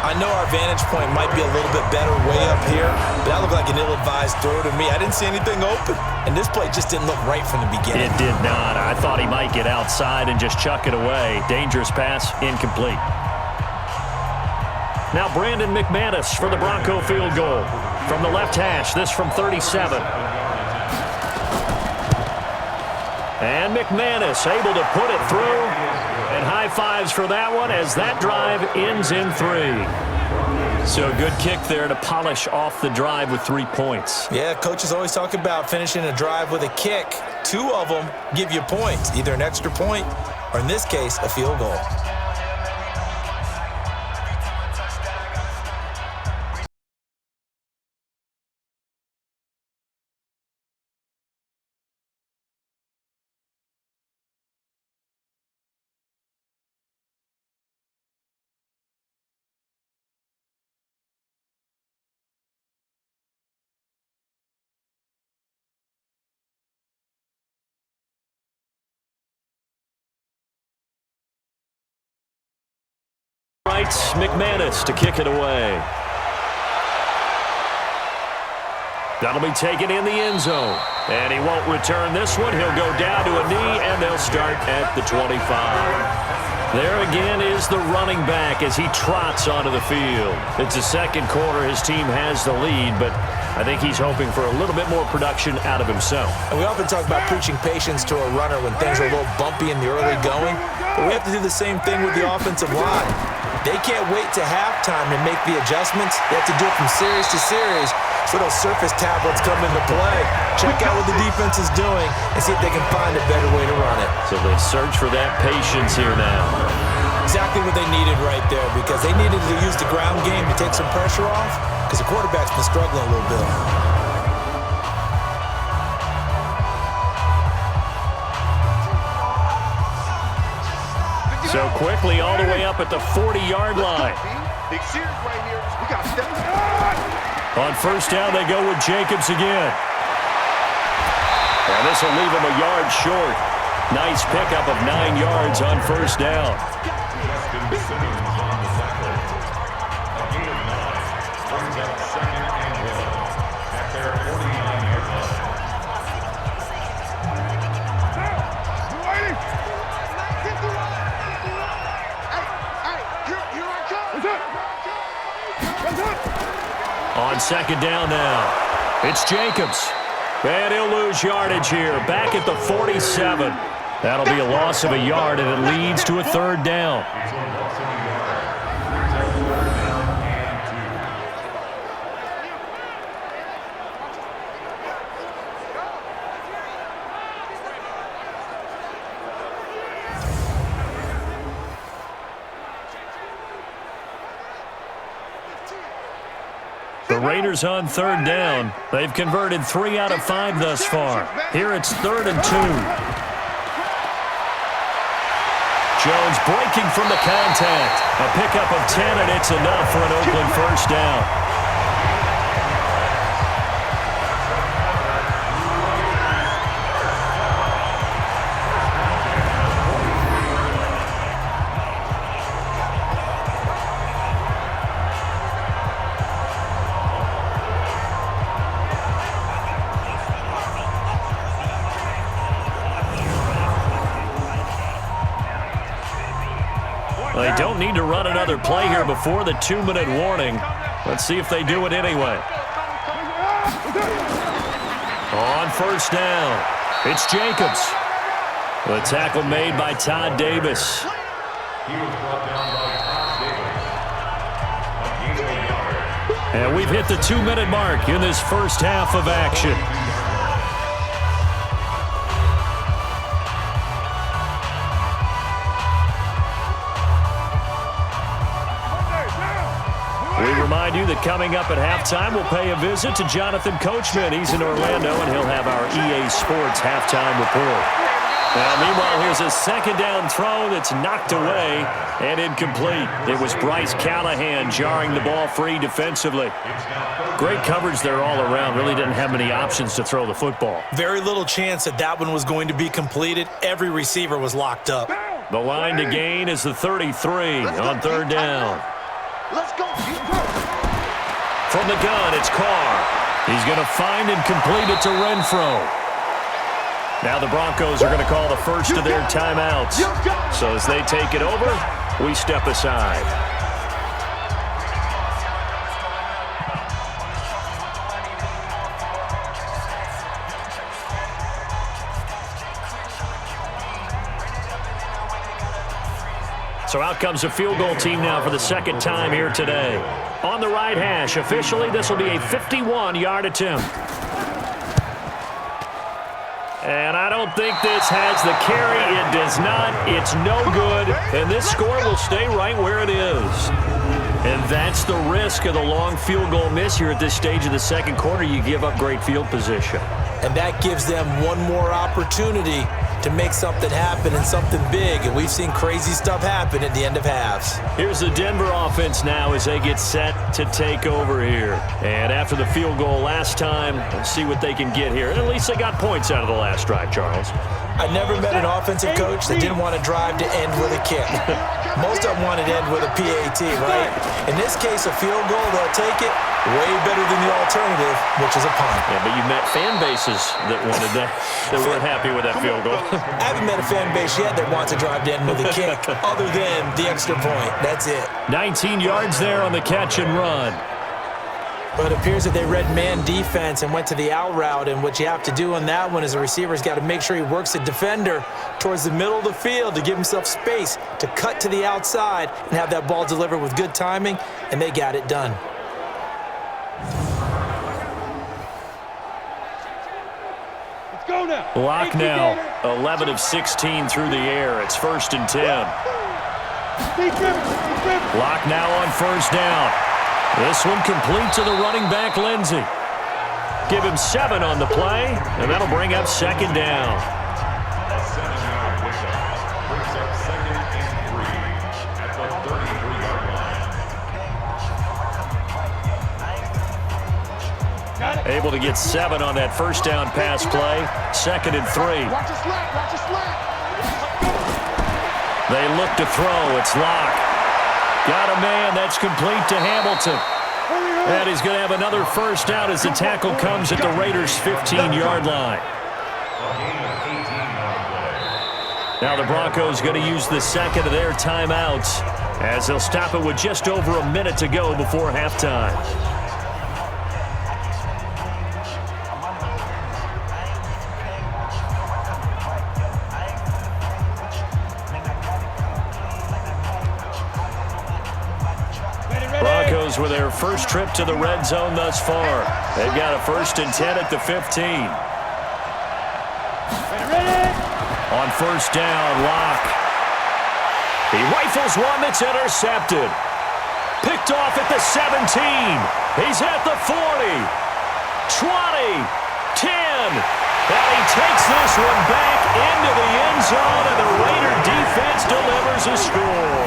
I know our vantage point might be a little bit better way up here, but that looked like an ill-advised throw to me. I didn't see anything open, and this play just didn't look right from the beginning. It did not. I thought he might get outside and just chuck it away. Dangerous pass, incomplete. Now Brandon McManus for the Bronco field goal. From the left hash, this from 37. And McManus able to put it through. And high fives for that one as that drive ends in 3. So a good kick there to polish off the drive with 3 points. Yeah, coaches always talk about finishing a drive with a kick. 2 of them give you points, either an extra point or, in this case, a field goal. McManus to kick it away. That'll be taken in the end zone. And he won't return this one. He'll go down to a knee, and they'll start at the 25. There again is the running back as he trots onto the field. It's the second quarter. His team has the lead, but I think he's hoping for a little bit more production out of himself. And we often talk about preaching patience to a runner when things are a little bumpy in the early going. But we have to do the same thing with the offensive line. They can't wait to halftime to make the adjustments. They have to do it from series to series so those surface tablets come into play. Check out what the defense is doing and see if they can find a better way to run it. So they search for that patience here now. Exactly what they needed right there, because they needed to use the ground game to take some pressure off because the quarterback's been struggling a little bit. So quickly all the way up at the 40-yard line. Big series right here. We got to step On first down, they go with Jacobs again. And this will leave him a yard short. Nice pickup of 9 yards on first down. Simmons on the tackle. A gain of 9 brings up 2nd and 1 at their 49-yard line. On second down now, it's Jacobs. And he'll lose yardage here, back at the 47. That'll be a loss of a yard, and it leads to a third down. It's a loss of a yard. Brings up 3rd down and 2. The Raiders on third down. They've converted 3 out of 5 thus far. Here it's 3rd and 2. Jones breaking from the contact. A pickup of 10, and it's enough for an Oakland first down. They don't need to run another play here before the 2-minute warning. Let's see if they do it anyway. On first down, it's Jacobs. The tackle made by Todd Davis. He was brought down by Todd Davis. A gain of a yard. And we've hit the 2-minute mark in this first half of action. We remind you that coming up at halftime, we'll pay a visit to Jonathan Coachman. He's in Orlando, and he'll have our EA Sports halftime report. Now, meanwhile, here's a second down throw that's knocked away and incomplete. It was Bryce Callahan jarring the ball free defensively. Great coverage there all around. Really didn't have many options to throw the football. Very little chance that that one was going to be completed. Every receiver was locked up. The line to gain is the 33 on third down. Let's go. From the gun, it's Carr. He's going to find and complete it to Renfro. Now the Broncos are going to call the first of their timeouts. So as they take it over, we step aside. So out comes a field goal team now for the second time here today. On the right hash, officially, this will be a 51-yard attempt. And I don't think this has the carry. It does not. It's no good. And this score will stay right where it is. And that's the risk of the long field goal miss here at this stage of the second quarter. You give up great field position. And that gives them one more opportunity to make something happen and something big. And we've seen crazy stuff happen at the end of halves. Here's the Denver offense now as they get set to take over here. And after the field goal last time, let's see what they can get here. And at least they got points out of the last drive, Charles. I never met an offensive coach that didn't want to drive to end with a kick. Most of them wanted to end with a PAT, right? In this case, a field goal, they'll take it. Way better than the alternative, which is a punt. Yeah, but you met fan bases that wanted that, that weren't happy with that field goal. I haven't met a fan base yet that wants to drive to end with a kick, other than the extra point. That's it. 19 yards there on the catch and run. But it appears that they read man defense and went to the out route, and what you have to do on that one is the receiver's got to make sure he works the defender towards the middle of the field to give himself space to cut to the outside and have that ball delivered with good timing, and they got it done. Let's go now. Lock now, 11 of 16 through the air. It's 1st and 10. Lock now on 1st down. This one complete to the running back, Lindsey. Give him 7 on the play, and that'll bring up 2nd down. A 7-yard pickup brings up 2nd and 3 at the 33-yard line. Able to get 7 on that 1st down pass play. 2nd and 3. Watch your slap, watch your slap. They look to throw. It's Locke. Got a man. That's complete to Hamilton. And he's going to have another 1st down as the tackle comes at the Raiders' 15-yard line. Now the Broncos going to use the 2nd of their timeouts as they'll stop it with just over a minute to go before halftime. Broncos with their first trip to the red zone thus far. They've got a 1st and 10 at the 15. On 1st down, Locke. He rifles one that's intercepted. Picked off at the 17. He's at the 40. 20. 10. And he takes this one back into the end zone, and the Raider defense delivers a score.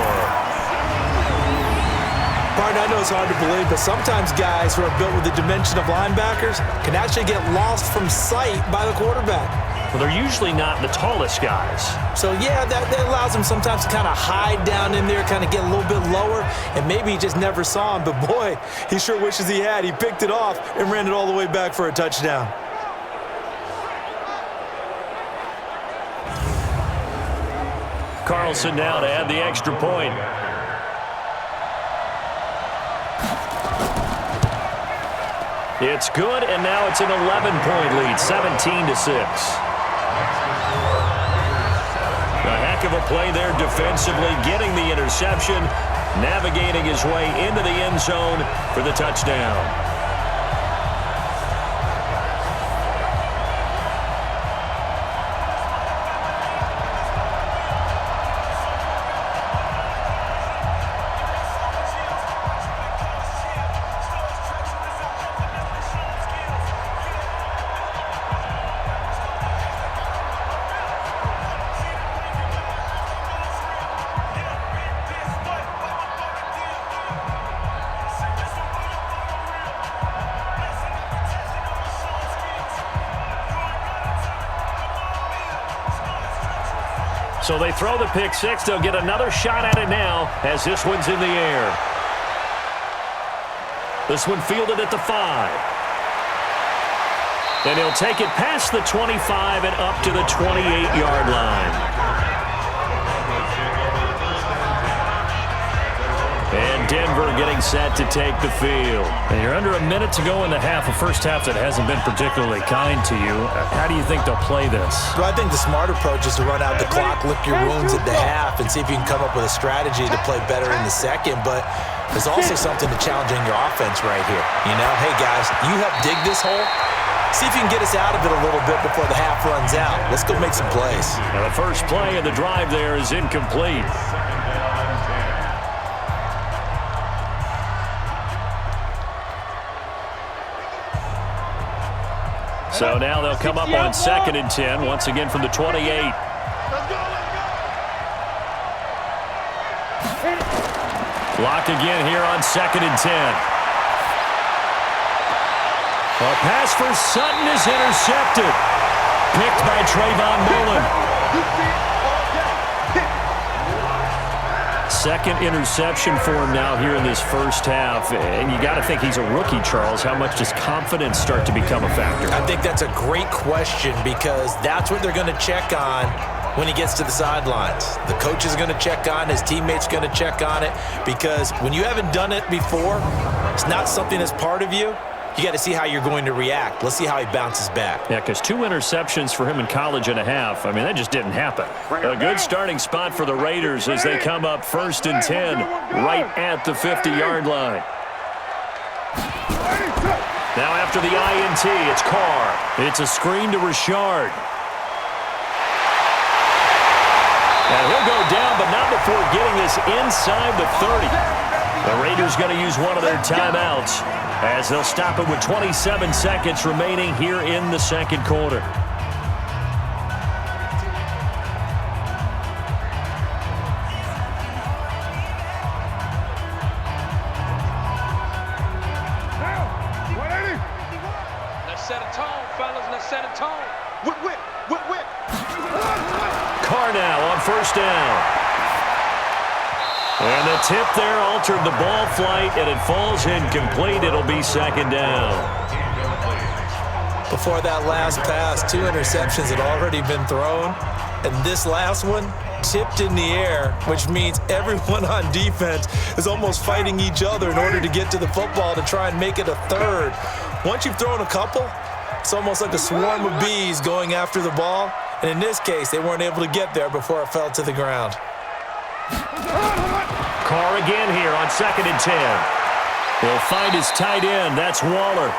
Martin, I know it's hard to believe, but sometimes guys who are built with the dimension of linebackers can actually get lost from sight by the quarterback. Well, they're usually not the tallest guys. So, yeah, that allows him sometimes to kind of hide down in there, kind of get a little bit lower, and maybe he just never saw him. But, boy, he sure wishes he had. He picked it off and ran it all the way back for a touchdown. Carlson now to add the extra point. It's good, and now it's an 11-point lead, 17-6. A heck of a play there defensively, getting the interception, navigating his way into the end zone for the touchdown. So they throw the pick six. They'll get another shot at it now as this one's in the air. This one fielded at the 5. And he'll take it past the 25 and up to the 28-yard line. And Denver getting set to take the field. And you're under a minute to go in the half, a first half that hasn't been particularly kind to you. How do you think they'll play this? Well, I think the smart approach is to run out the clock, lick your wounds at the half, and see if you can come up with a strategy to play better in the second. But there's also something to challenging your offense right here. You know, hey, guys, you help dig this hole. See if you can get us out of it a little bit before the half runs out. Let's go make some plays. Now the first play of the drive there is incomplete. So now they'll come up on 2nd and 10, once again from the 28. Lock again here on 2nd and 10. A pass for Sutton is intercepted. Picked by Trayvon Mullen. Second interception for him now here in this first half. And you got to think he's a rookie, Charles. How much does confidence start to become a factor? I think that's a great question because that's what they're going to check on when he gets to the sidelines. The coach is going to check on it. His teammates going to check on it, because when you haven't done it before, it's not something that's part of you. You got to see how you're going to react. Let's see how he bounces back. Yeah, because 2 interceptions for him in college and a half. I mean, that just didn't happen. A good starting spot for the Raiders as they come up 1st and 10 right at the 50-yard line. Now after the INT, it's Carr. It's a screen to Richard. And he'll go down, but not before getting this inside the 30. The Raiders going to use one of their timeouts as they'll stop it with 27 seconds remaining here in the second quarter. Let's set a tone, fellas. Let's set a tone. Whip. Carr now on 1st down. And the tip there altered the ball flight, and it falls incomplete. It'll be 2nd down. Before that last pass, 2 interceptions had already been thrown, and this last one tipped in the air, which means everyone on defense is almost fighting each other in order to get to the football to try and make it a 3rd. Once you've thrown a couple, it's almost like a swarm of bees going after the ball, and in this case, they weren't able to get there before it fell to the ground. Carr again here on 2nd and 10. He'll find his tight end. That's Waller.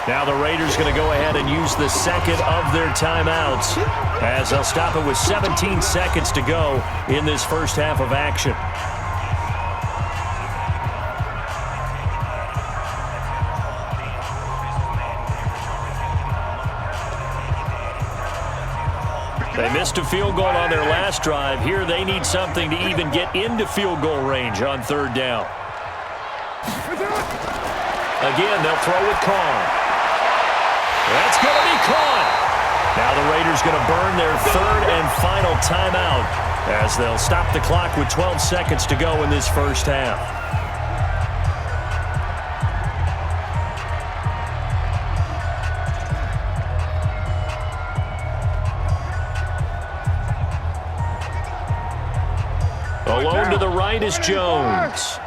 Now the Raiders going to go ahead and use the second of their timeouts as they'll stop it with 17 seconds to go in this first half of action. They missed a field goal on their last drive. Here they need something to even get into field goal range on 3rd down. Again, they'll throw with Carr. That's going to be caught. Now the Raiders going to burn their 3rd and final timeout as they'll stop the clock with 12 seconds to go in this first half. Alone to the right is Jones.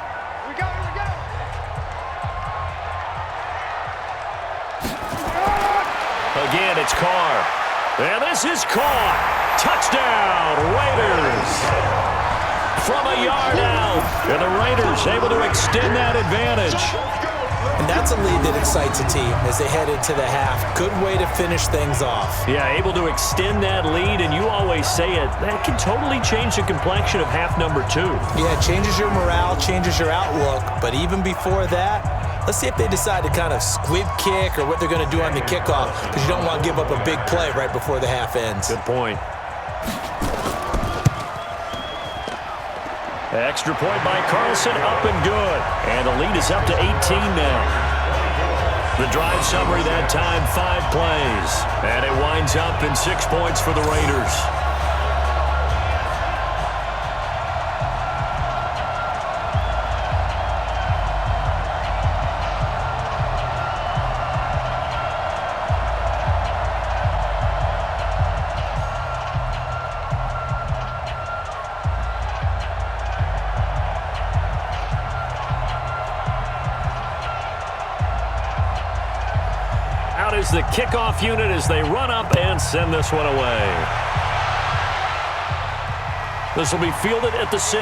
Again, it's Carr. And this is caught. Touchdown, Raiders. From a yard out. And the Raiders able to extend that advantage. And that's a lead that excites a team as they head into the half. Good way to finish things off. Yeah, able to extend that lead, and you always say it, that can totally change the complexion of half number 2. Yeah, it changes your morale, changes your outlook. But even before that, let's see if they decide to kind of squib kick or what they're going to do on the kickoff, because you don't want to give up a big play right before the half ends. Good point. Extra point by Carlson, up and good. And the lead is up to 18 now. The drive summary that time, 5 plays. And it winds up in 6 points for the Raiders. Is the kickoff unit as they run up and send this one away. This will be fielded at the 6.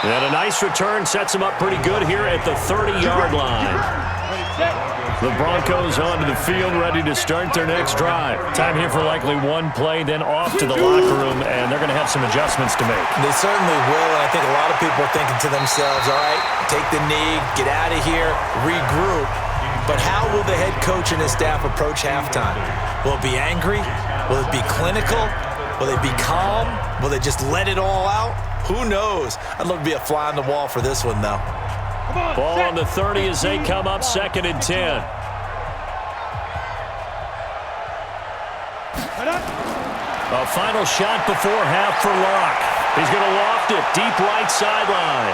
And a nice return sets them up pretty good here at the 30-yard line. The Broncos onto the field, ready to start their next drive. Time here for likely 1 play, then off to the locker room, and they're going to have some adjustments to make. They certainly will, and I think a lot of people are thinking to themselves, all right, take the knee, get out of here, regroup. But how will the head coach and his staff approach halftime? Will it be angry? Will it be clinical? Will they be calm? Will they just let it all out? Who knows? I'd love to be a fly on the wall for this one, though. Ball on the 30 as they come up 2nd and 10. A final shot before half for Locke. He's going to loft it deep right sideline.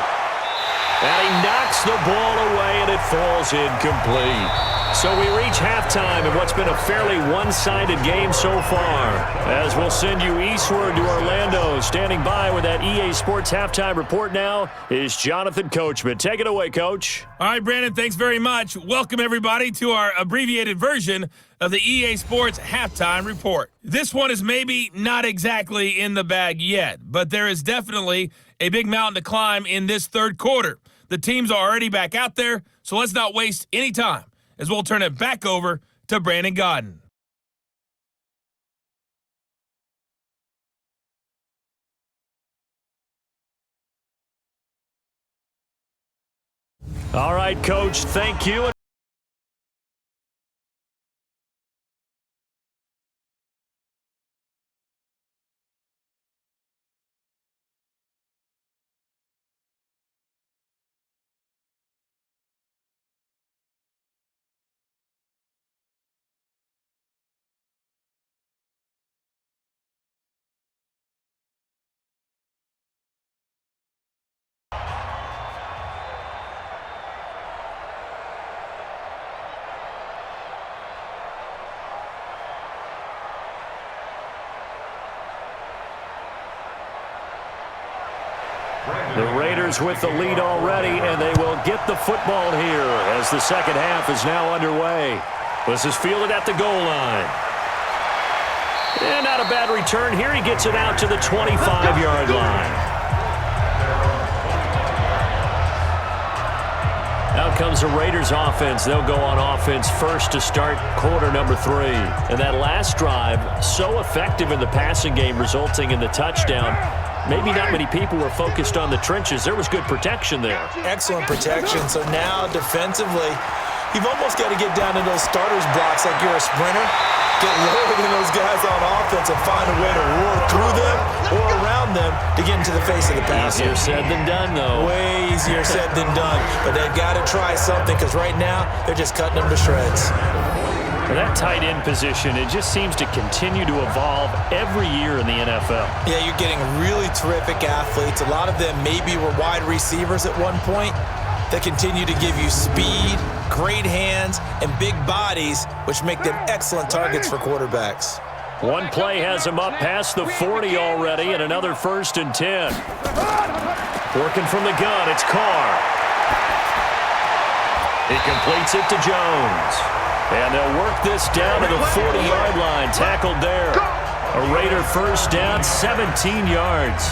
And he knocks the ball away, and it falls incomplete. So we reach halftime in what's been a fairly one-sided game so far. As we'll send you eastward to Orlando. Standing by with that EA Sports halftime report now is Jonathan Coachman. Take it away, Coach. All right, Brandon, thanks very much. Welcome, everybody, to our abbreviated version of the EA Sports halftime report. This one is maybe not exactly in the bag yet, but there is definitely a big mountain to climb in this third quarter. The teams are already back out there, so let's not waste any time as we'll turn it back over to Brandon Godden. All right, Coach, thank you. The Raiders with the lead already, and they will get the football here as the second half is now underway. This is fielded at the goal line. And not a bad return here. He gets it out to the 25-yard line. Out comes the Raiders offense. They'll go on offense first to start quarter number 3. And that last drive, so effective in the passing game, resulting in the touchdown. Maybe not many people were focused on the trenches. There was good protection there. Excellent protection. So now defensively, you've almost got to get down to those starters blocks like you're a sprinter. Get lower than those guys on offense and find a way to roar through them or around them to get into the face of the passer. Easier said than done, though. Way easier said than done. But they've got to try something because right now they're just cutting them to shreds. And that tight end position, it just seems to continue to evolve every year in the NFL. Yeah, you're getting really terrific athletes. A lot of them maybe were wide receivers at one point that continue to give you speed, great hands, and big bodies, which make them excellent targets for quarterbacks. One play has him up past the 40 already, and another 1st and 10. Working from the gun, it's Carr. He completes it to Jones. And they'll work this down to the 40-yard line. Tackled there. A Raider first down, 17 yards.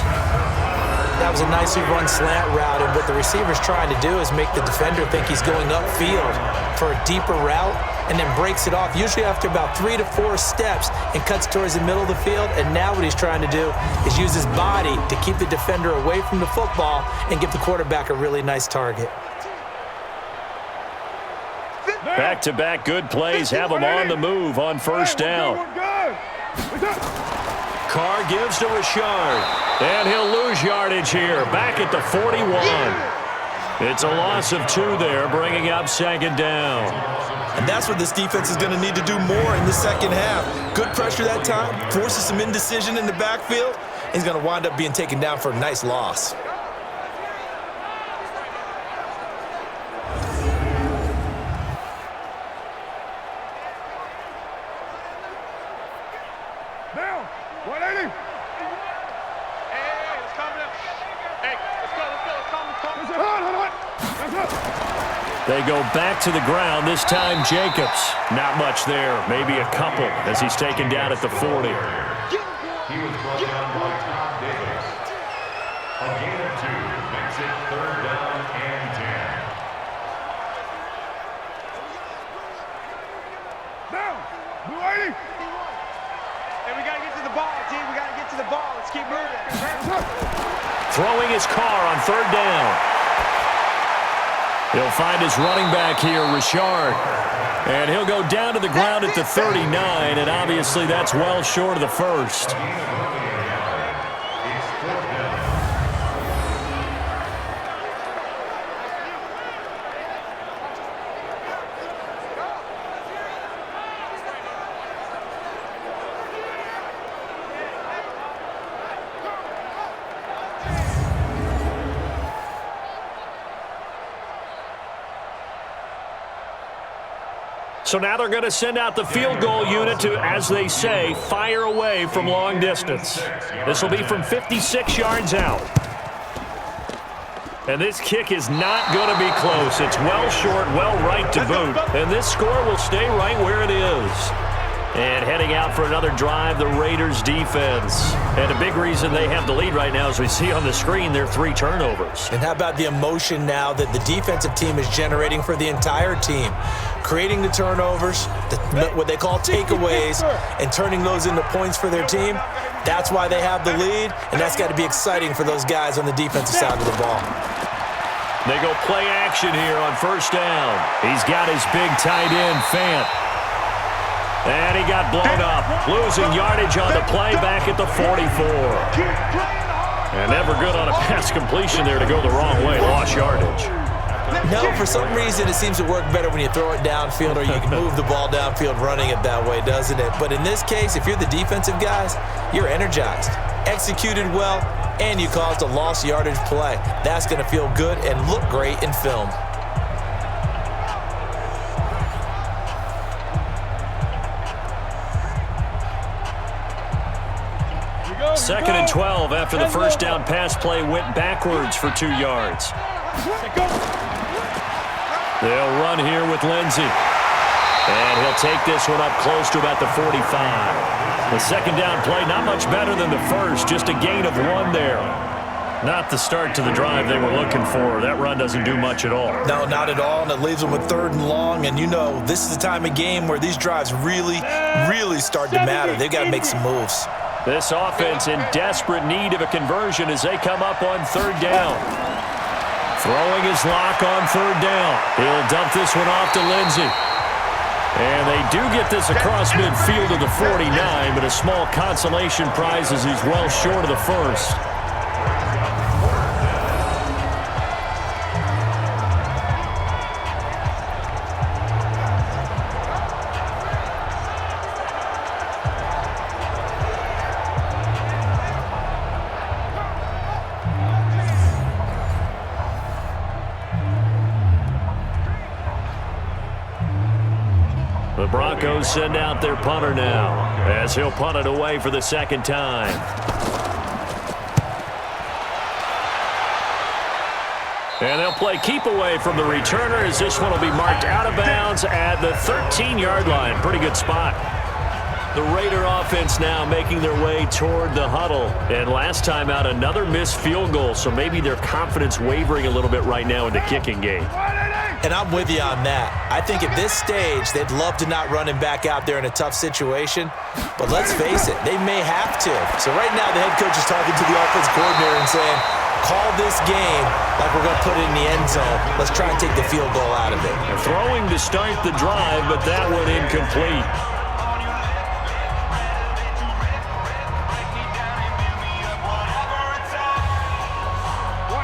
That was a nicely run slant route, and what the receiver's trying to do is make the defender think he's going upfield for a deeper route and then breaks it off, usually after about 3 to 4 steps, and cuts towards the middle of the field. And now what he's trying to do is use his body to keep the defender away from the football and give the quarterback a really nice target. Back-to-back good plays have them on the move on first down. Carr gives to Richard, and he'll lose yardage here. Back at the 41. It's a loss of 2 there, bringing up second down. And that's what this defense is going to need to do more in the second half. Good pressure that time, forces some indecision in the backfield. He's going to wind up being taken down for a nice loss. They go back to the ground, this time Jacobs. Not much there, maybe a couple as he's taken down at the 40. He was brought down by Tom Davis. A gain of 2 makes it 3rd down and 10. Now, blue 80. Hey, we got to get to the ball, team. We got to get to the ball. Let's keep moving. Throwing his car on 3rd down. He'll find his running back here, Richard. And he'll go down to the ground at the 39, and obviously that's well short of the first. So now they're going to send out the field goal unit to, as they say, fire away from long distance. This will be from 56 yards out. And this kick is not going to be close. It's well short, well right to boot. And this score will stay right where it is. And heading out for another drive, the Raiders defense. And a big reason they have the lead right now, as we see on the screen, their 3 turnovers. And how about the emotion now that the defensive team is generating for the entire team? Creating the turnovers, what they call takeaways, and turning those into points for their team. That's why they have the lead, and that's got to be exciting for those guys on the defensive side of the ball. They go play action here on first down. He's got his big tight end, Fant. And he got blown up. Losing yardage on the play back at the 44. And never good on a pass completion there to go the wrong way. Lost yardage. No, for some reason it seems to work better when you throw it downfield or you can move the ball downfield running it that way, doesn't it? But in this case, if you're the defensive guys, you're energized, executed well, and you caused a lost yardage play. That's going to feel good and look great in film. Second and 12 after the first down pass play went backwards for 2 yards. They'll run here with Lindsey. And he'll take this one up close to about the 45. The second down play, not much better than the first, just a gain of 1 there. Not the start to the drive they were looking for. That run doesn't do much at all. No, not at all, and it leaves them with 3rd and long. And you know, this is the time of game where these drives really start to matter. They've got to make some moves. This offense in desperate need of a conversion as they come up on 3rd down. Throwing his lock on 3rd down. He'll dump this one off to Lindsey. And they do get this across midfield to the 49, but a small consolation prize as he's well short of the first. The Broncos send out their punter now as he'll punt it away for the 2nd time. And they'll play keep away from the returner as this one will be marked out of bounds at the 13-yard line. Pretty good spot. The Raider offense now making their way toward the huddle. And last time out, another missed field goal, so maybe their confidence wavering a little bit right now in the kicking game. And I'm with you on that. I think at this stage, they'd love to not run him back out there in a tough situation. But let's face it, they may have to. So right now, the head coach is talking to the offense coordinator and saying, call this game like we're going to put it in the end zone. Let's try and take the field goal out of it. Throwing to start the drive, but that one incomplete.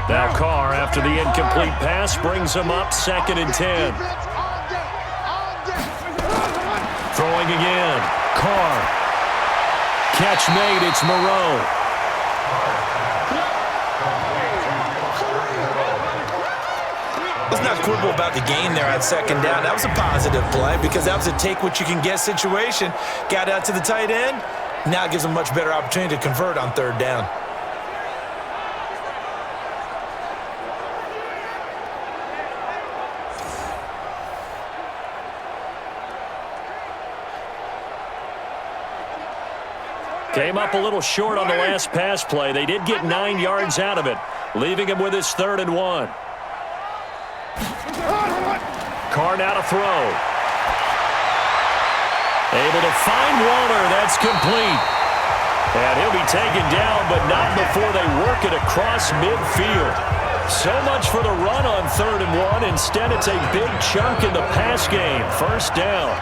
Now Carr, after the incomplete pass, brings him up 2nd and 10. Throwing again. Carr. Catch made. It's Moreau. Let's not quibble about the game there on 2nd down. That was a positive play because that was a take-what-you-can-get situation. Got out to the tight end. Now it gives them a much better opportunity to convert on 3rd down. Came up a little short on the last pass play. They did get 9 yards out of it, leaving him with his 3rd and 1. Carr now to throw. Able to find Waller. That's complete. And he'll be taken down, but not before they work it across midfield. So much for the run on 3rd and 1. Instead, it's a big chunk in the pass game. 1st down.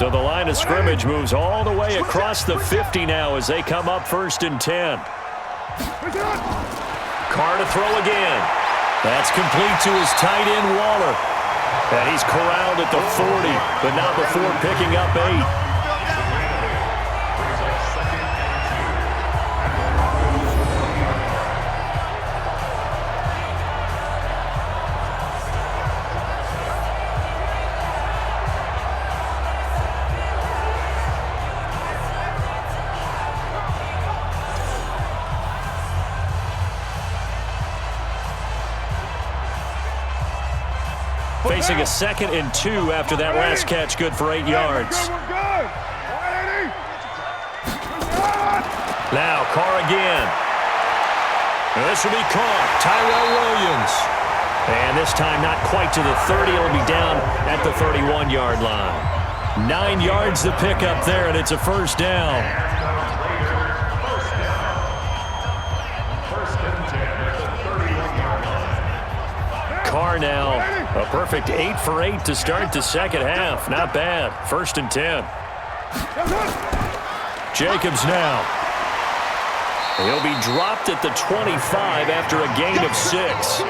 So the line of scrimmage moves all the way across the 50 now as they come up 1st and 10. Carr to throw again. That's complete to his tight end, Waller. And he's corralled at the 40, but not before picking up 8. Facing a 2nd and 2 after that last catch, good for 8 yards. Now Carr again. And this will be caught. Tyrell Williams. And this time not quite to the 30. It'll be down at the 31-yard line. 9 yards to pick up there, and it's a first down. Carr now, a perfect 8 for 8 to start the second half. Not bad. 1st and 10. Jacobs now. He'll be dropped at the 25 after a gain of 6.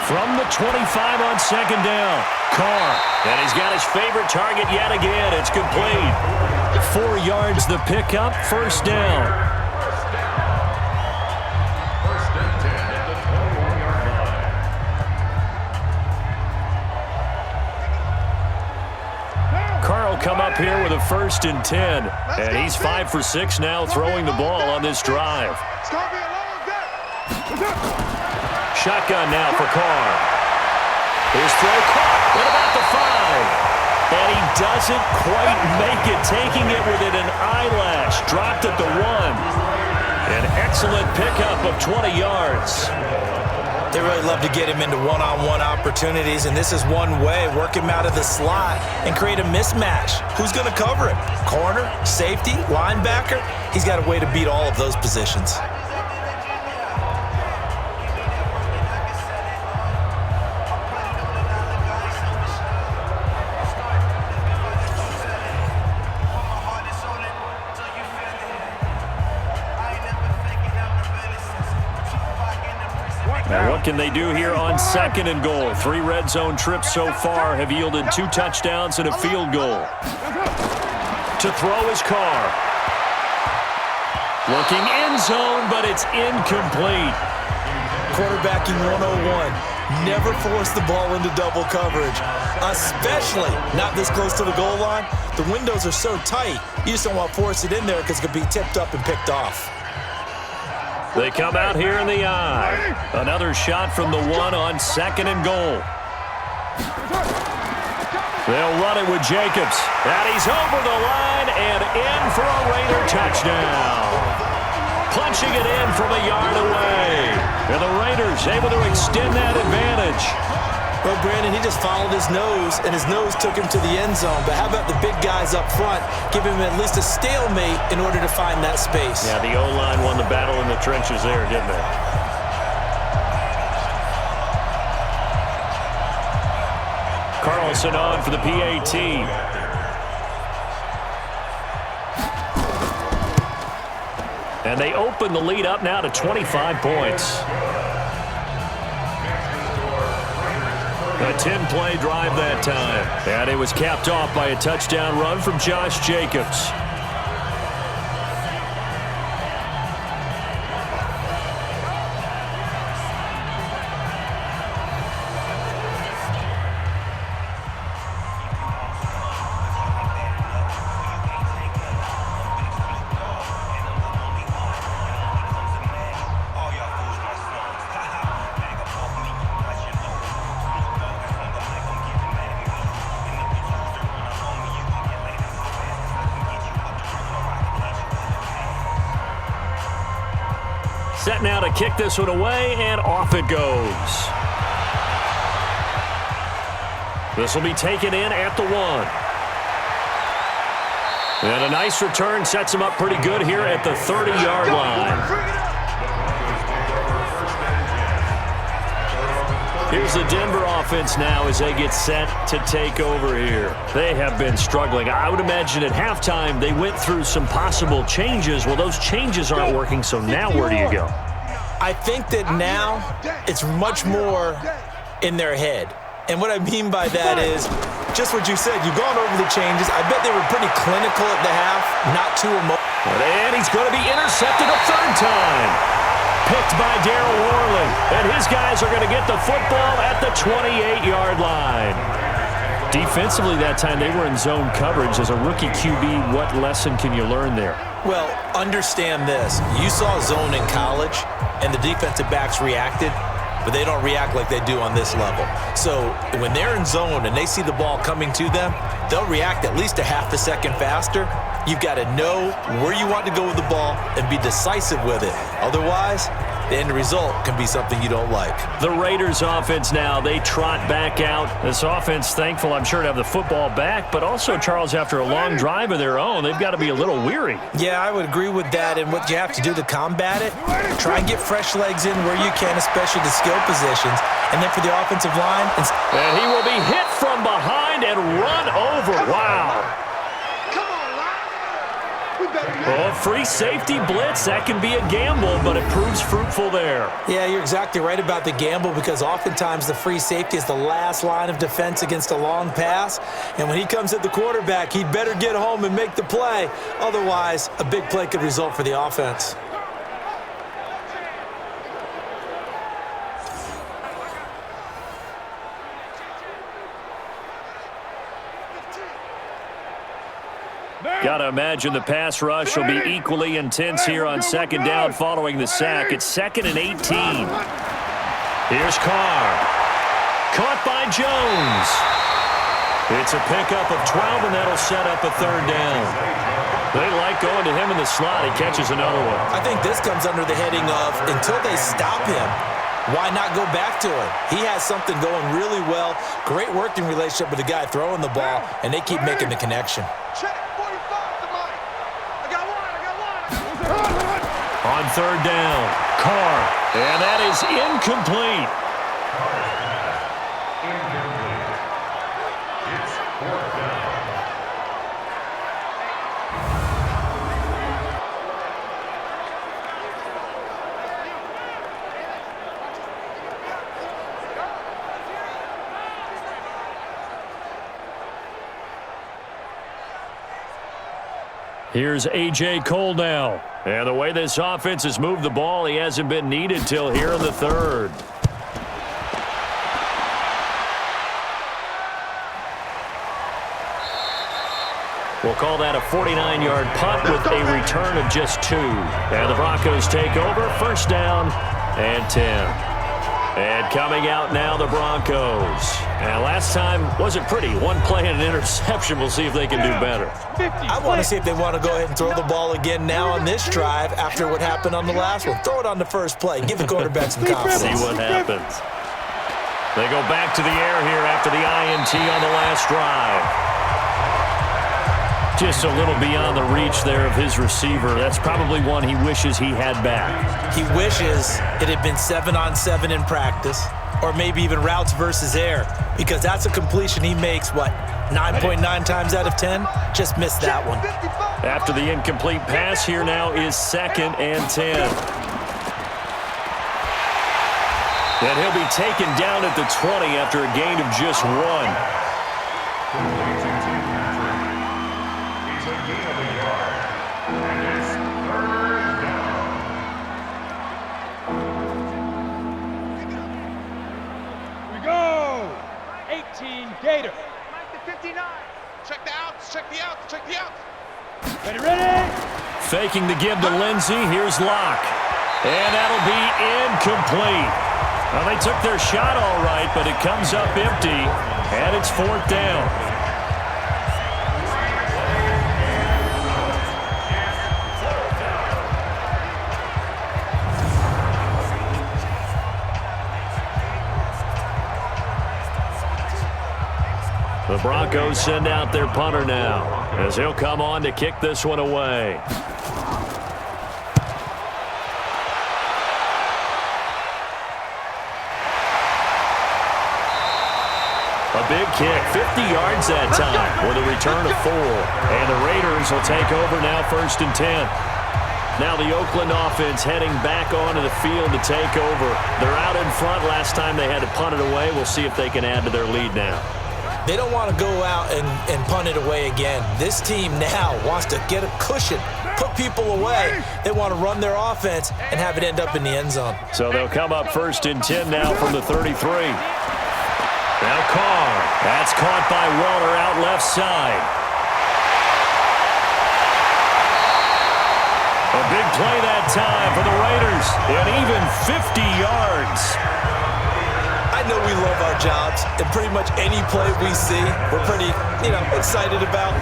From the 25 on 2nd down, Carr. And he's got his favorite target yet again. It's complete. 4 yards the pickup, 1st down. First and 10 at the 21-yard line. Carr will come up here with a 1st and 10. And he's 5 for 6 now throwing the ball on this drive. Shotgun now for Carr. His throw caught at about the 5. And he doesn't quite make it, taking it within an eyelash. Dropped at the 1. An excellent pickup of 20 yards. They really love to get him into one-on-one opportunities, and this is one way. Work him out of the slot and create a mismatch. Who's going to cover him? Corner, safety, linebacker? He's got a way to beat all of those positions. Now what can they do here on 2nd and goal? 3 red zone trips so far have yielded 2 touchdowns and a field goal. To throw is Carr. Looking end zone, but it's incomplete. Quarterbacking 101. Never force the ball into double coverage, especially not this close to the goal line. The windows are so tight, you just don't want to force it in there because it could be tipped up and picked off. They come out here in the eye. Another shot from the 1 on 2nd and goal. They'll run it with Jacobs. And he's over the line and in for a Raider touchdown. Punching it in from a yard away. And the Raiders able to extend that advantage. Well, Brandon, he just followed his nose, and his nose took him to the end zone. But how about the big guys up front? Give him at least a stalemate in order to find that space. Yeah, the O-line won the battle in the trenches there, didn't they? Carlson on for the PAT. And they open the lead up now to 25 points. A 10-play drive that time. And it was capped off by a touchdown run from Josh Jacobs. Set now to kick this one away, and off it goes. This will be taken in at the 1. And a nice return sets him up pretty good here at the 30-yard line. Here's the Denver offense now as they get set to take over here. They have been struggling. I would imagine at halftime they went through some possible changes. Well, those changes aren't working, so now where do you go? I think that now it's much more in their head. And what I mean by that is just what you said. You've gone over the changes. I bet they were pretty clinical at the half, not too emotional. And he's going to be intercepted a third time. Picked by Darryl Worley. And his guys are going to get the football at the 28-yard line. Defensively that time, they were in zone coverage. As a rookie QB, what lesson can you learn there? Well, understand this. You saw zone in college, and the defensive backs reacted, but they don't react like they do on this level. So when they're in zone and they see the ball coming to them, they'll react at least a half a second faster. You've got to know where you want to go with the ball and be decisive with it. Otherwise, the end result can be something you don't like. The Raiders offense now, they trot back out. This offense, thankful, I'm sure, to have the football back, but also, Charles, after a long drive of their own, they've got to be a little weary. Yeah, I would agree with that, and what you have to do to combat it, try and get fresh legs in where you can, especially the skill positions, and then for the offensive line. And he will be hit from behind and run over. Wow. Well, free safety blitz, that can be a gamble, but it proves fruitful there. Yeah, you're exactly right about the gamble because oftentimes the free safety is the last line of defense against a long pass. And when he comes at the quarterback, he'd better get home and make the play. Otherwise, a big play could result for the offense. Got to imagine the pass rush will be equally intense here on second down following the sack. It's 2nd and 18. Here's Carr. Caught by Jones. It's a pickup of 12, and that'll set up a third down. They like going to him in the slot. He catches another one. I think this comes under the heading of until they stop him, why not go back to him? He has something going really well. Great working relationship with the guy throwing the ball, and they keep making the connection. On third down, Carr, and that is incomplete. It's 4th down. Here's A.J. Cole now. And the way this offense has moved the ball, he hasn't been needed till here in the third. We'll call that a 49-yard punt with a return of just 2. And the Broncos take over, first down and 10. And coming out now, the Broncos. And last time wasn't pretty. One play and an interception. We'll see if they can do better. I want to see if they want to go ahead and throw the ball again now on this drive after what happened on the last one. Throw it on the first play. Give the quarterback some confidence. See what happens. They go back to the air here after the INT on the last drive. Just a little beyond the reach there of his receiver. That's probably one he wishes he had back. He wishes it had been 7-on-7 in practice, or maybe even routes versus air, because that's a completion he makes, 9.9 times out of 10? Just missed that one. After the incomplete pass, here now is 2nd and 10. And he'll be taken down at the 20 after a gain of just 1. Gator. 59. Check the outs. Check the outs. Check the outs. Ready. Faking the give to Lindsey. Here's Locke. And that'll be incomplete. Well, they took their shot all right, but it comes up empty. And it's 4th down. The Broncos send out their punter now. as he'll come on to kick this one away. A big kick, 50 yards that time with a return of 4. And the Raiders will take over now, 1st and 10. Now the Oakland offense heading back onto the field to take over. They're out in front. Last time they had to punt it away. We'll see if they can add to their lead now. They don't want to go out and punt it away again. This team now wants to get a cushion, put people away. They want to run their offense and have it end up in the end zone. So they'll come up 1st and 10 now from the 33. Now Carr. That's caught by Waller out left side. A big play that time for the Raiders. And even 50 yards. I know we love our jobs, and pretty much any play we see, we're pretty, excited about.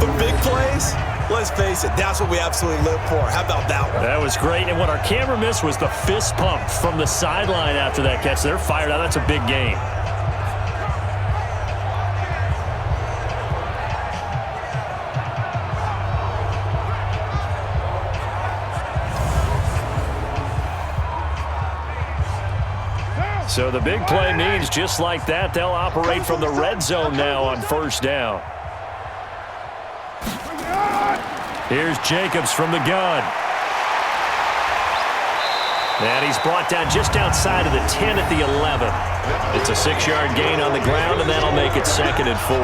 But big plays, let's face it, that's what we absolutely live for. How about that one? That was great. And what our camera missed was the fist pump from the sideline after that catch. They're fired out. That's a big game. So the big play means just like that, they'll operate from the red zone now on 1st down. Here's Jacobs from the gun. And he's brought down just outside of the 10 at the 11. It's a 6-yard gain on the ground, and that'll make it 2nd and 4.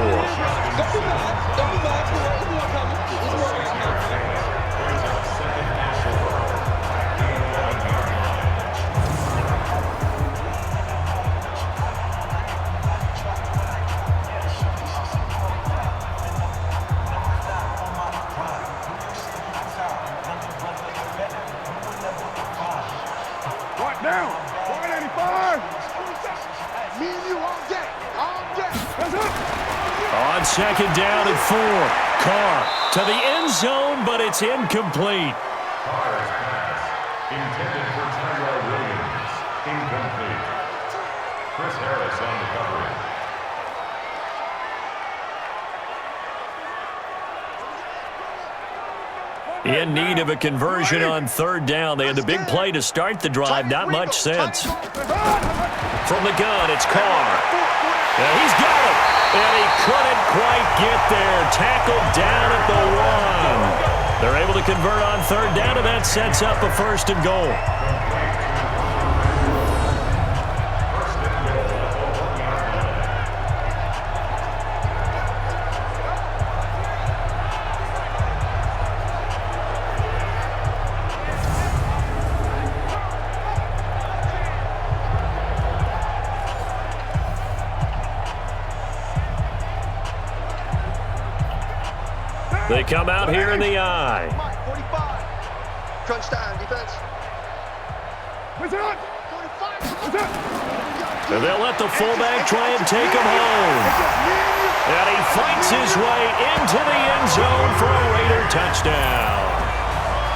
On 2nd down and 4. Carr to the end zone, but it's incomplete. Carr's pass intended for Tyrell Williams. Incomplete. Chris Harris on the coverage. In need of a conversion on 3rd down. They had the big play to start the drive. Not much sense. From the gun, it's Carr. And he's got it. And he couldn't quite get there. Tackled down at the 1. They're able to convert on 3rd down, and that sets up a 1st and goal. They come out here in the eye. 45. Crunch time, defense. And they'll let the fullback try and take him home. And he fights his way into the end zone for a Raider touchdown.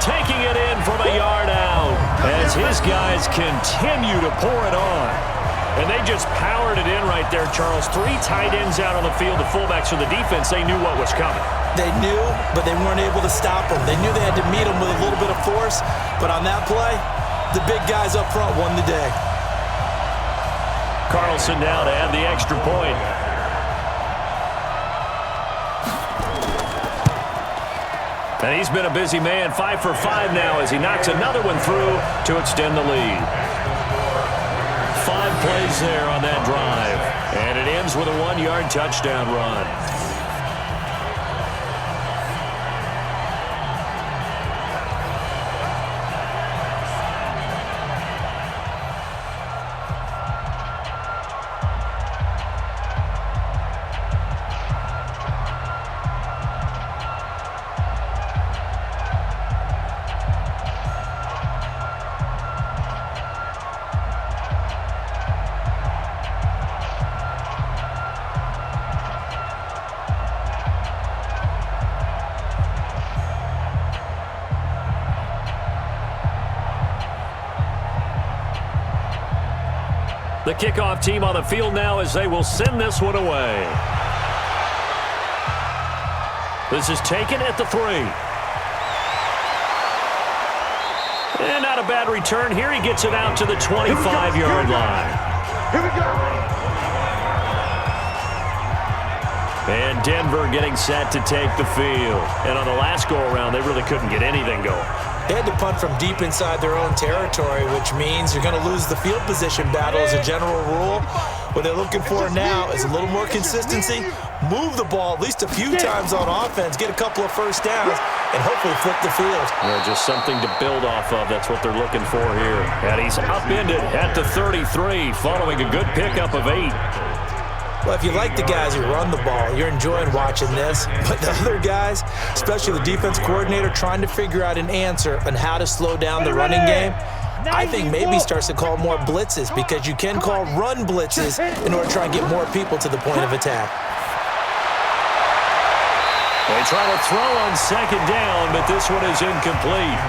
Taking it in from a yard out as his guys continue to pour it on. And they just powered it in right there, Charles. 3 tight ends out on the field. The fullbacks for the defense, they knew what was coming. They knew, but they weren't able to stop them. They knew they had to meet them with a little bit of force, but on that play, the big guys up front won the day. Carlson now to add the extra point. And he's been a busy man, 5 for 5 now as he knocks another one through to extend the lead. 5 plays there on that drive, and it ends with a 1-yard touchdown run. The kickoff team on the field now as they will send this one away. This is taken at the 3. And not a bad return here. He gets it out to the 25-yard line. Here we go. And Denver getting set to take the field. And on the last go-around, they really couldn't get anything going. They had to punt from deep inside their own territory, which means you're going to lose the field position battle as a general rule. What they're looking for now is a little more consistency, move the ball at least a few times on offense, get a couple of first downs, and hopefully flip the field. Just something to build off of. That's what they're looking for here. And he's upended at the 33, following a good pickup of 8. Well, if you like the guys who run the ball, you're enjoying watching this. But the other guys, especially the defense coordinator, trying to figure out an answer on how to slow down the running game, I think maybe starts to call more blitzes, because you can call run blitzes in order to try and get more people to the point of attack. They try to throw on second down, but this one is incomplete.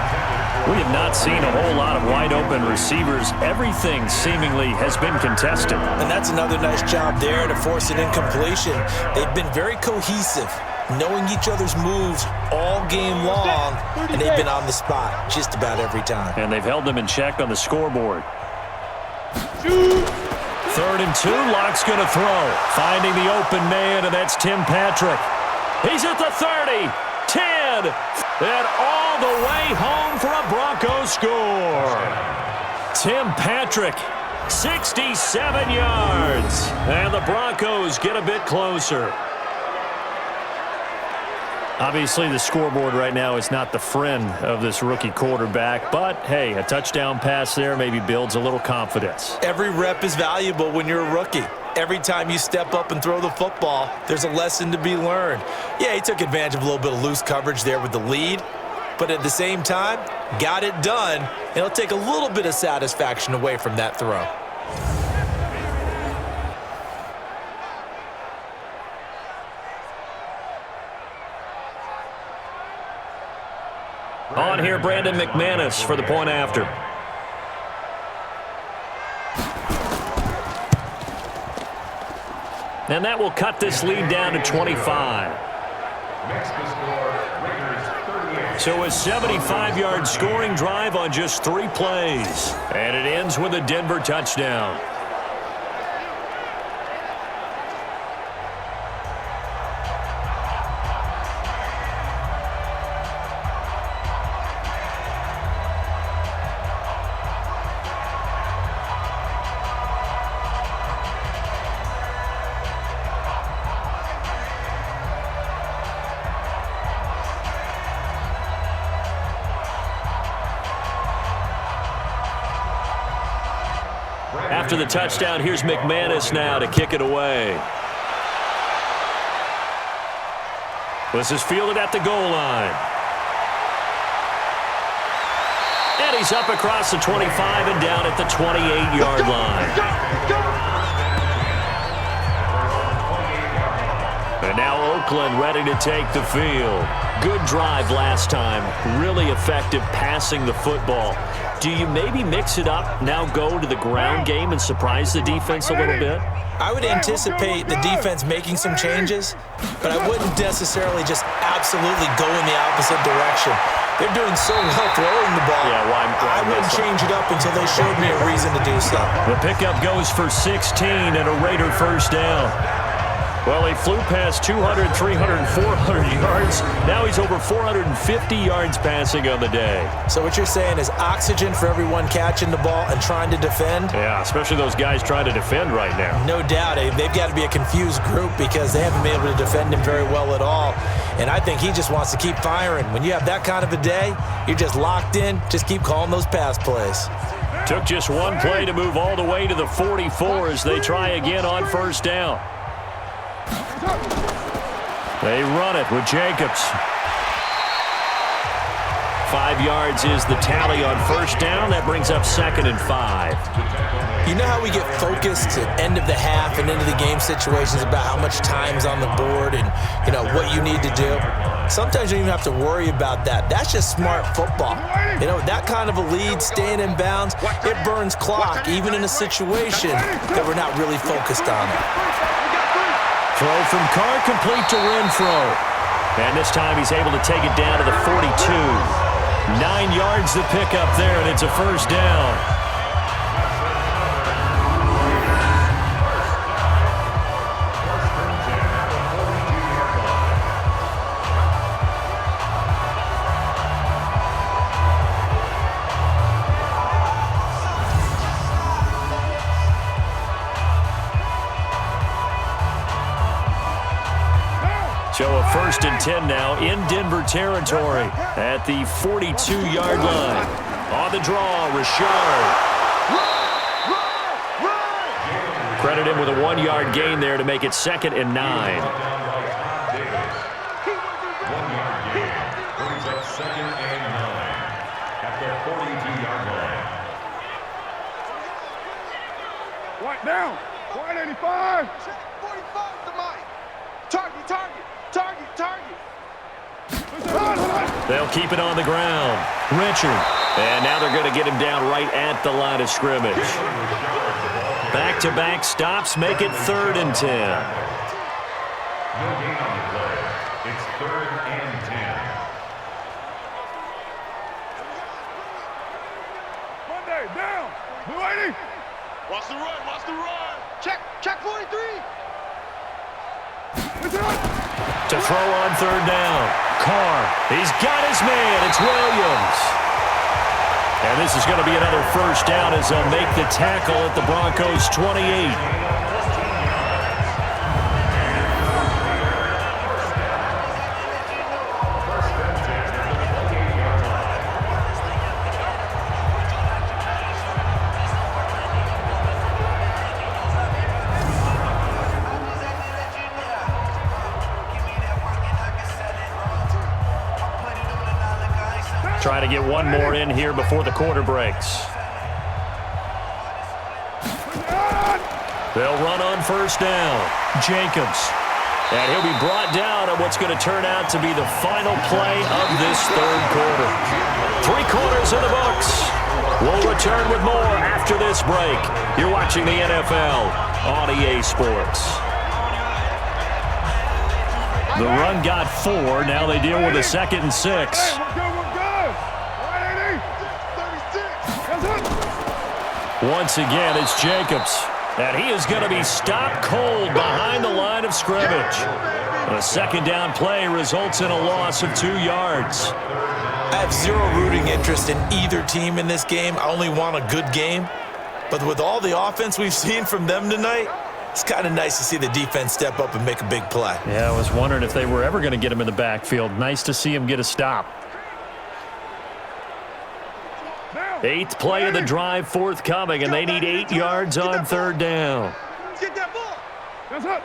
We have not seen a whole lot of wide-open receivers. Everything seemingly has been contested. And that's another nice job there to force an incompletion. They've been very cohesive, knowing each other's moves all game long, and they've been on the spot just about every time. And they've held them in check on the scoreboard. 3rd and 2, Locke's going to throw. Finding the open man, and that's Tim Patrick. He's at the 30, 10, and all the way home for a Broncos score. Tim Patrick, 67 yards, and the Broncos get a bit closer. Obviously, the scoreboard right now is not the friend of this rookie quarterback, but, hey, a touchdown pass there maybe builds a little confidence. Every rep is valuable when you're a rookie. Every time you step up and throw the football, there's a lesson to be learned. Yeah, he took advantage of a little bit of loose coverage there with the lead, but at the same time, got it done, and it'll take a little bit of satisfaction away from that throw. On here, Brandon McManus for the point after. And that will cut this lead down to 25. So a 75-yard scoring drive on just 3 plays. And it ends with a Denver touchdown. After the touchdown, here's McManus now to kick it away. This is fielded at the goal line. And he's up across the 25 and down at the 28-yard line. And now Oakland ready to take the field. Good drive last time. Really effective passing the football. Do you maybe mix it up, now go to the ground game and surprise the defense a little bit? I would anticipate the defense making some changes, but I wouldn't necessarily just absolutely go in the opposite direction. They're doing so well throwing the ball. Yeah, I wouldn't change it up until they showed me a reason to do so. The pickup goes for 16 and a Raider first down. Well, he flew past 200, 300, 400 yards. Now he's over 450 yards passing on the day. So what you're saying is oxygen for everyone catching the ball and trying to defend? Yeah, especially those guys trying to defend right now. No doubt. They've got to be a confused group because they haven't been able to defend him very well at all. And I think he just wants to keep firing. When you have that kind of a day, you're just locked in. Just keep calling those pass plays. Took just one play to move all the way to the 44 as they try again on first down. They run it with Jacobs. 5 yards is the tally on first down. That brings up 2nd and 5. You know how we get focused at end of the half and into the game situations about how much time's on the board and, you know, what you need to do? Sometimes you don't even have to worry about that. That's just smart football. You know, that kind of a lead, staying in bounds, it burns clock, even in a situation that we're not really focused on it. Throw from Carr complete to Renfro. And this time he's able to take it down to the 42. 9 yards to pick up there, and it's a first down. So a 1st and 10 now in Denver territory at the 42-yard line. On the draw, Richard. Credit him with a 1-yard gain there to make it 2nd and 9. 1 yard gain brings up 2nd and 9 at the 42-yard line. White down. White 85. 45 to Mike. Target, target, target, target. They'll keep it on the ground. Richard. And now they're going to get him down right at the line of scrimmage. Back-to-back stops make it 3rd and 10. No gain on the play. It's 3rd and 10. Monday, down. Blue 80. Watch the run, watch the run. Check 43. To throw on 3rd down. Carr. He's got his man. It's Williams. And this is going to be another first down as they'll make the tackle at the Broncos' 28. Trying to get one more in here before the quarter breaks. They'll run on 1st down. Jacobs. And he'll be brought down on what's going to turn out to be the final play of this 3rd quarter. 3 quarters in the books. We'll return with more after this break. You're watching the NFL on EA Sports. The run got 4. Now they deal with a 2nd and 6. Once again, it's Jacobs. And he is going to be stopped cold behind the line of scrimmage. A 2nd down play results in a loss of 2 yards. I have zero rooting interest in either team in this game. I only want a good game. But with all the offense we've seen from them tonight, it's kind of nice to see the defense step up and make a big play. Yeah, I was wondering if they were ever going to get him in the backfield. Nice to see him get a stop. 8th play of the drive forthcoming, and they need 8 yards on 3rd down. Get that ball. That's it.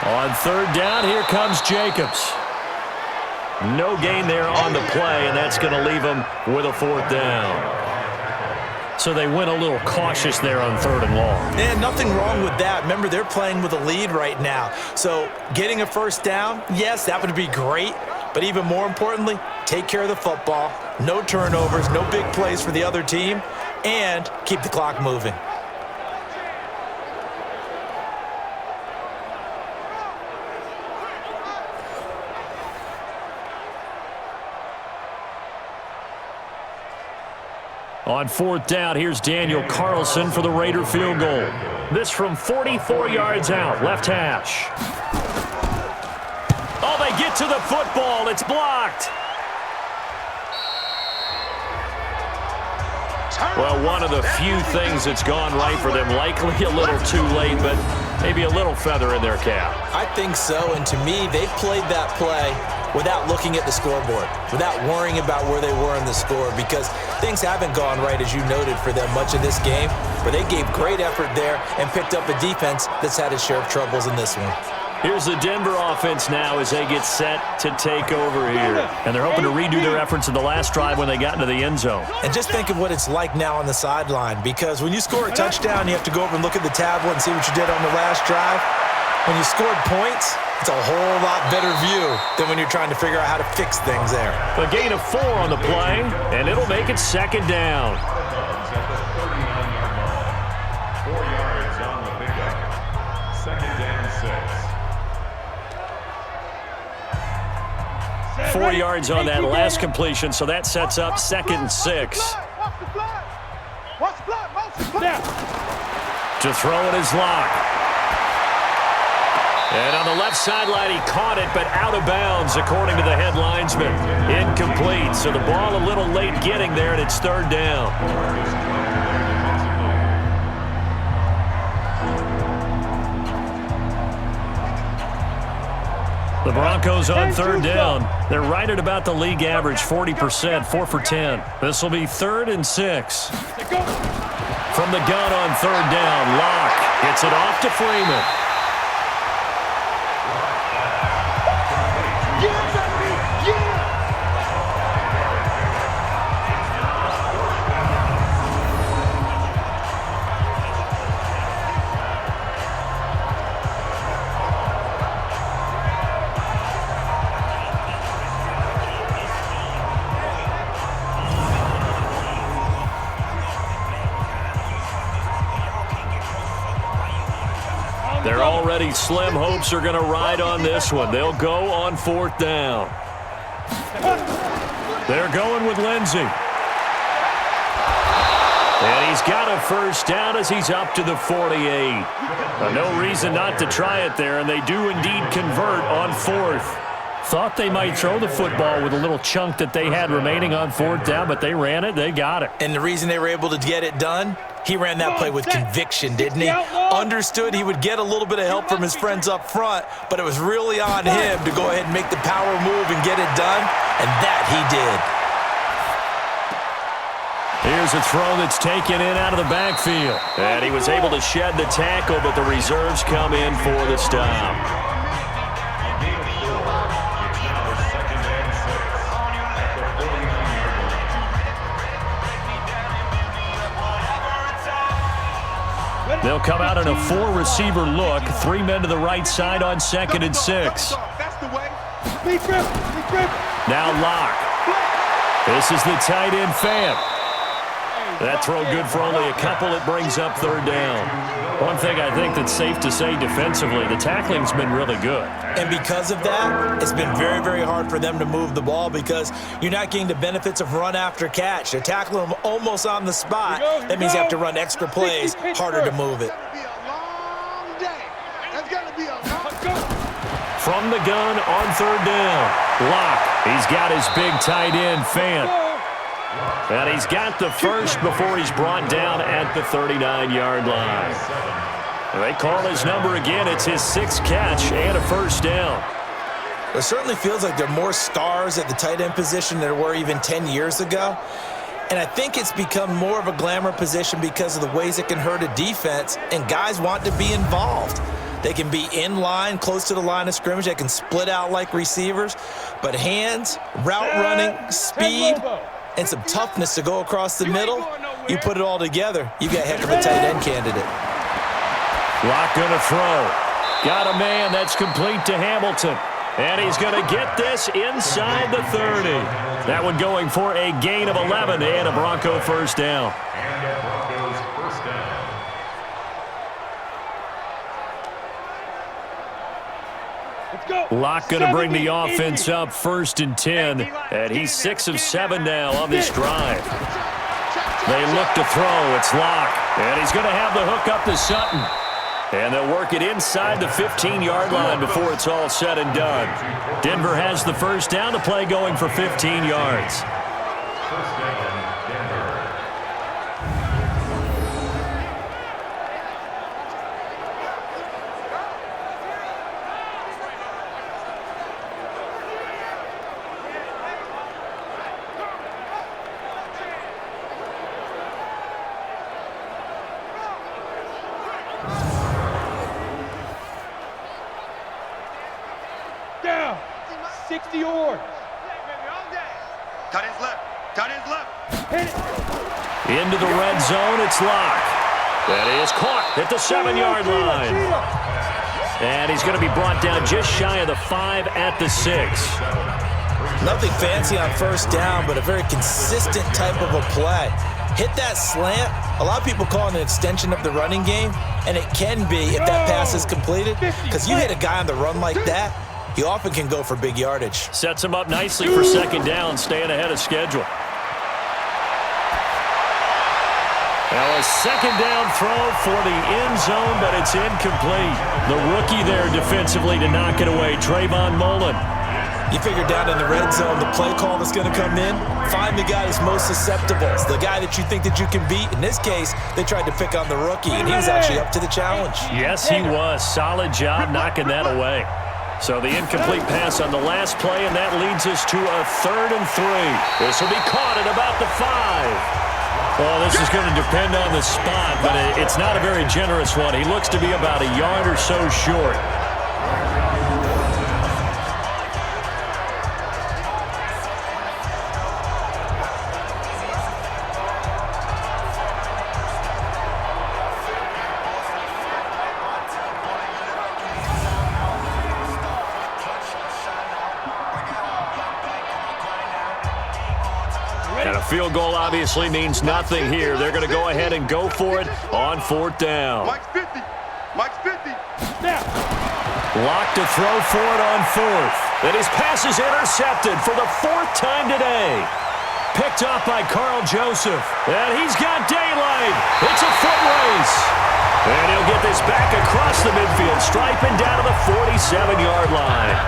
On 3rd down, here comes Jacobs. No gain there on the play, and that's going to leave him with a 4th down. So they went a little cautious there on 3rd and long. And nothing wrong with that. Remember, they're playing with a lead right now. So getting a 1st down, yes, that would be great. But even more importantly, take care of the football. No turnovers, no big plays for the other team, and keep the clock moving. On 4th down, here's Daniel Carlson for the Raider field goal. This from 44 yards out, left hash. Oh, they get to the football. It's blocked. Well, one of the few things that's gone right for them. Likely a little too late, but maybe a little feather in their cap. I think so, and to me, they played that play without looking at the scoreboard, without worrying about where they were in the score, because things haven't gone right, as you noted, for them much of this game, but they gave great effort there and picked up a defense that's had its share of troubles in this one. Here's the Denver offense now as they get set to take over here. And they're hoping to redo their efforts in the last drive when they got into the end zone. And just think of what it's like now on the sideline, because when you score a touchdown, you have to go over and look at the tablet and see what you did on the last drive. When you scored points, it's a whole lot better view than when you're trying to figure out how to fix things there. A gain of 4 on the play, and it'll make it 2nd down. 4 yards. 4 yards on that last completion, so that sets up 2nd and 6. Watch the flag. Watch the flag. Motion. To throw it is Locke. And on the left sideline, he caught it, but out of bounds, according to the head linesman. Incomplete, so the ball a little late getting there, and it's 3rd down. The Broncos on 3rd down. They're right at about the league average, 40%, 4 for 10. This will be 3rd and 6. From the gun on 3rd down, Locke gets it off to Freeman. Their already slim hopes are going to ride on this one. They'll go on 4th down. They're going with Lindsey. And he's got a 1st down as he's up to the 48. No reason not to try it there, and they do indeed convert on 4th. Thought they might throw the football with a little chunk that they had remaining on 4th down, but they ran it, they got it. And the reason they were able to get it done, he ran that play with conviction, didn't he? Understood he would get a little bit of help from his friends up front, but it was really on him to go ahead and make the power move and get it done, and that he did. Here's a throw that's taken in out of the backfield. And he was able to shed the tackle, but the reserves come in for the stop. They'll come out in a 4-receiver look. 3 men to the right side on 2nd and 6. That's the way. Big grip. Now Locke. This is the tight end Fant. That throw good for only a couple. It brings up 3rd down. One thing I think that's safe to say defensively, the tackling's been really good. And because of that, it's been very, very hard for them to move the ball because you're not getting the benefits of run after catch. They're tackling them almost on the spot. That means you have to run extra plays, harder to move it. From the gun on 3rd down, Locke. He's got his big tight end, Fant. And he's got the 1st before he's brought down at the 39-yard line. They call his number again. It's his 6th catch and a 1st down. It certainly feels like there are more stars at the tight end position than there were even 10 years ago. And I think it's become more of a glamour position because of the ways it can hurt a defense, and guys want to be involved. They can be in line, close to the line of scrimmage. They can split out like receivers. But hands, route running, speed, and some toughness to go across the middle, you put it all together, you got a heck of a tight end candidate. Locke going to throw. Got a man. That's complete to Hamilton. And he's going to get this inside the 30. That one going for a gain of 11 and a Bronco 1st down. And a Broncos 1st down. Locke going to bring the offense up 1st and 10. And he's 6 of 7 now on this drive. They look to throw. It's Locke. And he's going to have the hook up to Sutton. And they'll work it inside the 15-yard line before it's all said and done. Denver has the 1st down. The play going for 15 yards. 1st down, Denver. Down. 60 yards. Tight end's left. Tight end's left. Hit it. Into the red zone, it's Locke. That is caught at the 7-yard line. And he's going to be brought down just shy of the 5 at the 6. Nothing fancy on 1st down, but a very consistent type of a play. Hit that slant. A lot of people call it an extension of the running game, and it can be if that pass is completed, because you hit a guy on the run like that, he often can go for big yardage. Sets him up nicely for second down, staying ahead of schedule. Now a second down throw for the end zone, but it's incomplete. The rookie there defensively to knock it away, Trayvon Mullen. You figure down in the red zone, the play call that's going to come in, find the guy that's most susceptible, the guy that you think that you can beat. In this case, they tried to pick on the rookie, and he was actually up to the challenge. Yes, he was. Solid job knocking that away. So the incomplete pass on the last play, and that leads us to a 3rd and 3. This will be caught at about the 5. Well, this is going to depend on the spot, but it's not a very generous one. He looks to be about a yard or so short. And a field goal obviously means nothing here. They're going to go ahead and go for it on 4th down. Mike's 50. Mike's 50. Now. Locked to throw for it on 4th. And his pass is intercepted for the 4th time today. Picked up by Carl Joseph. And he's got daylight. It's a foot race. And he'll get this back across the midfield, striping down to the 47-yard line.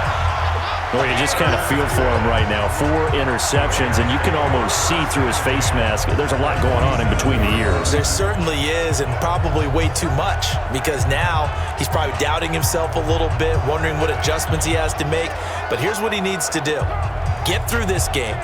Well, you just kind of feel for him right now. 4 interceptions, and you can almost see through his face mask. There's a lot going on in between the ears. There certainly is, and probably way too much, because now he's probably doubting himself a little bit, wondering what adjustments he has to make. But here's what he needs to do. Get through this game.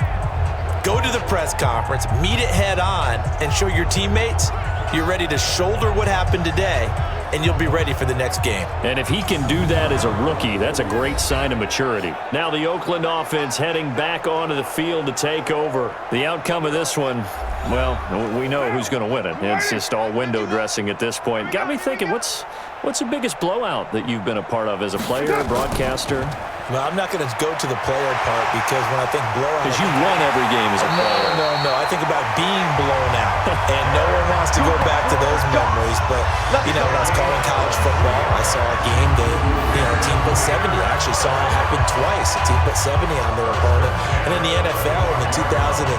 Go to the press conference, meet it head on, and show your teammates you're ready to shoulder what happened today, and you'll be ready for the next game. And if he can do that as a rookie, that's a great sign of maturity. Now the Oakland offense heading back onto the field to take over. The outcome of this one, well, we know who's going to win it. It's just all window dressing at this point. Got me thinking, what's the biggest blowout that you've been a part of as a player, broadcaster? Well, I'm not going to go to the player part, because when I think blowout... Because you won every game as a player. No. I think about being blown out. And no one wants to go back to those memories. But, when I was calling college football, I saw a game that, a team put 70. I actually saw it happen twice. A team put 70 on their opponent. And in the NFL, in the 2017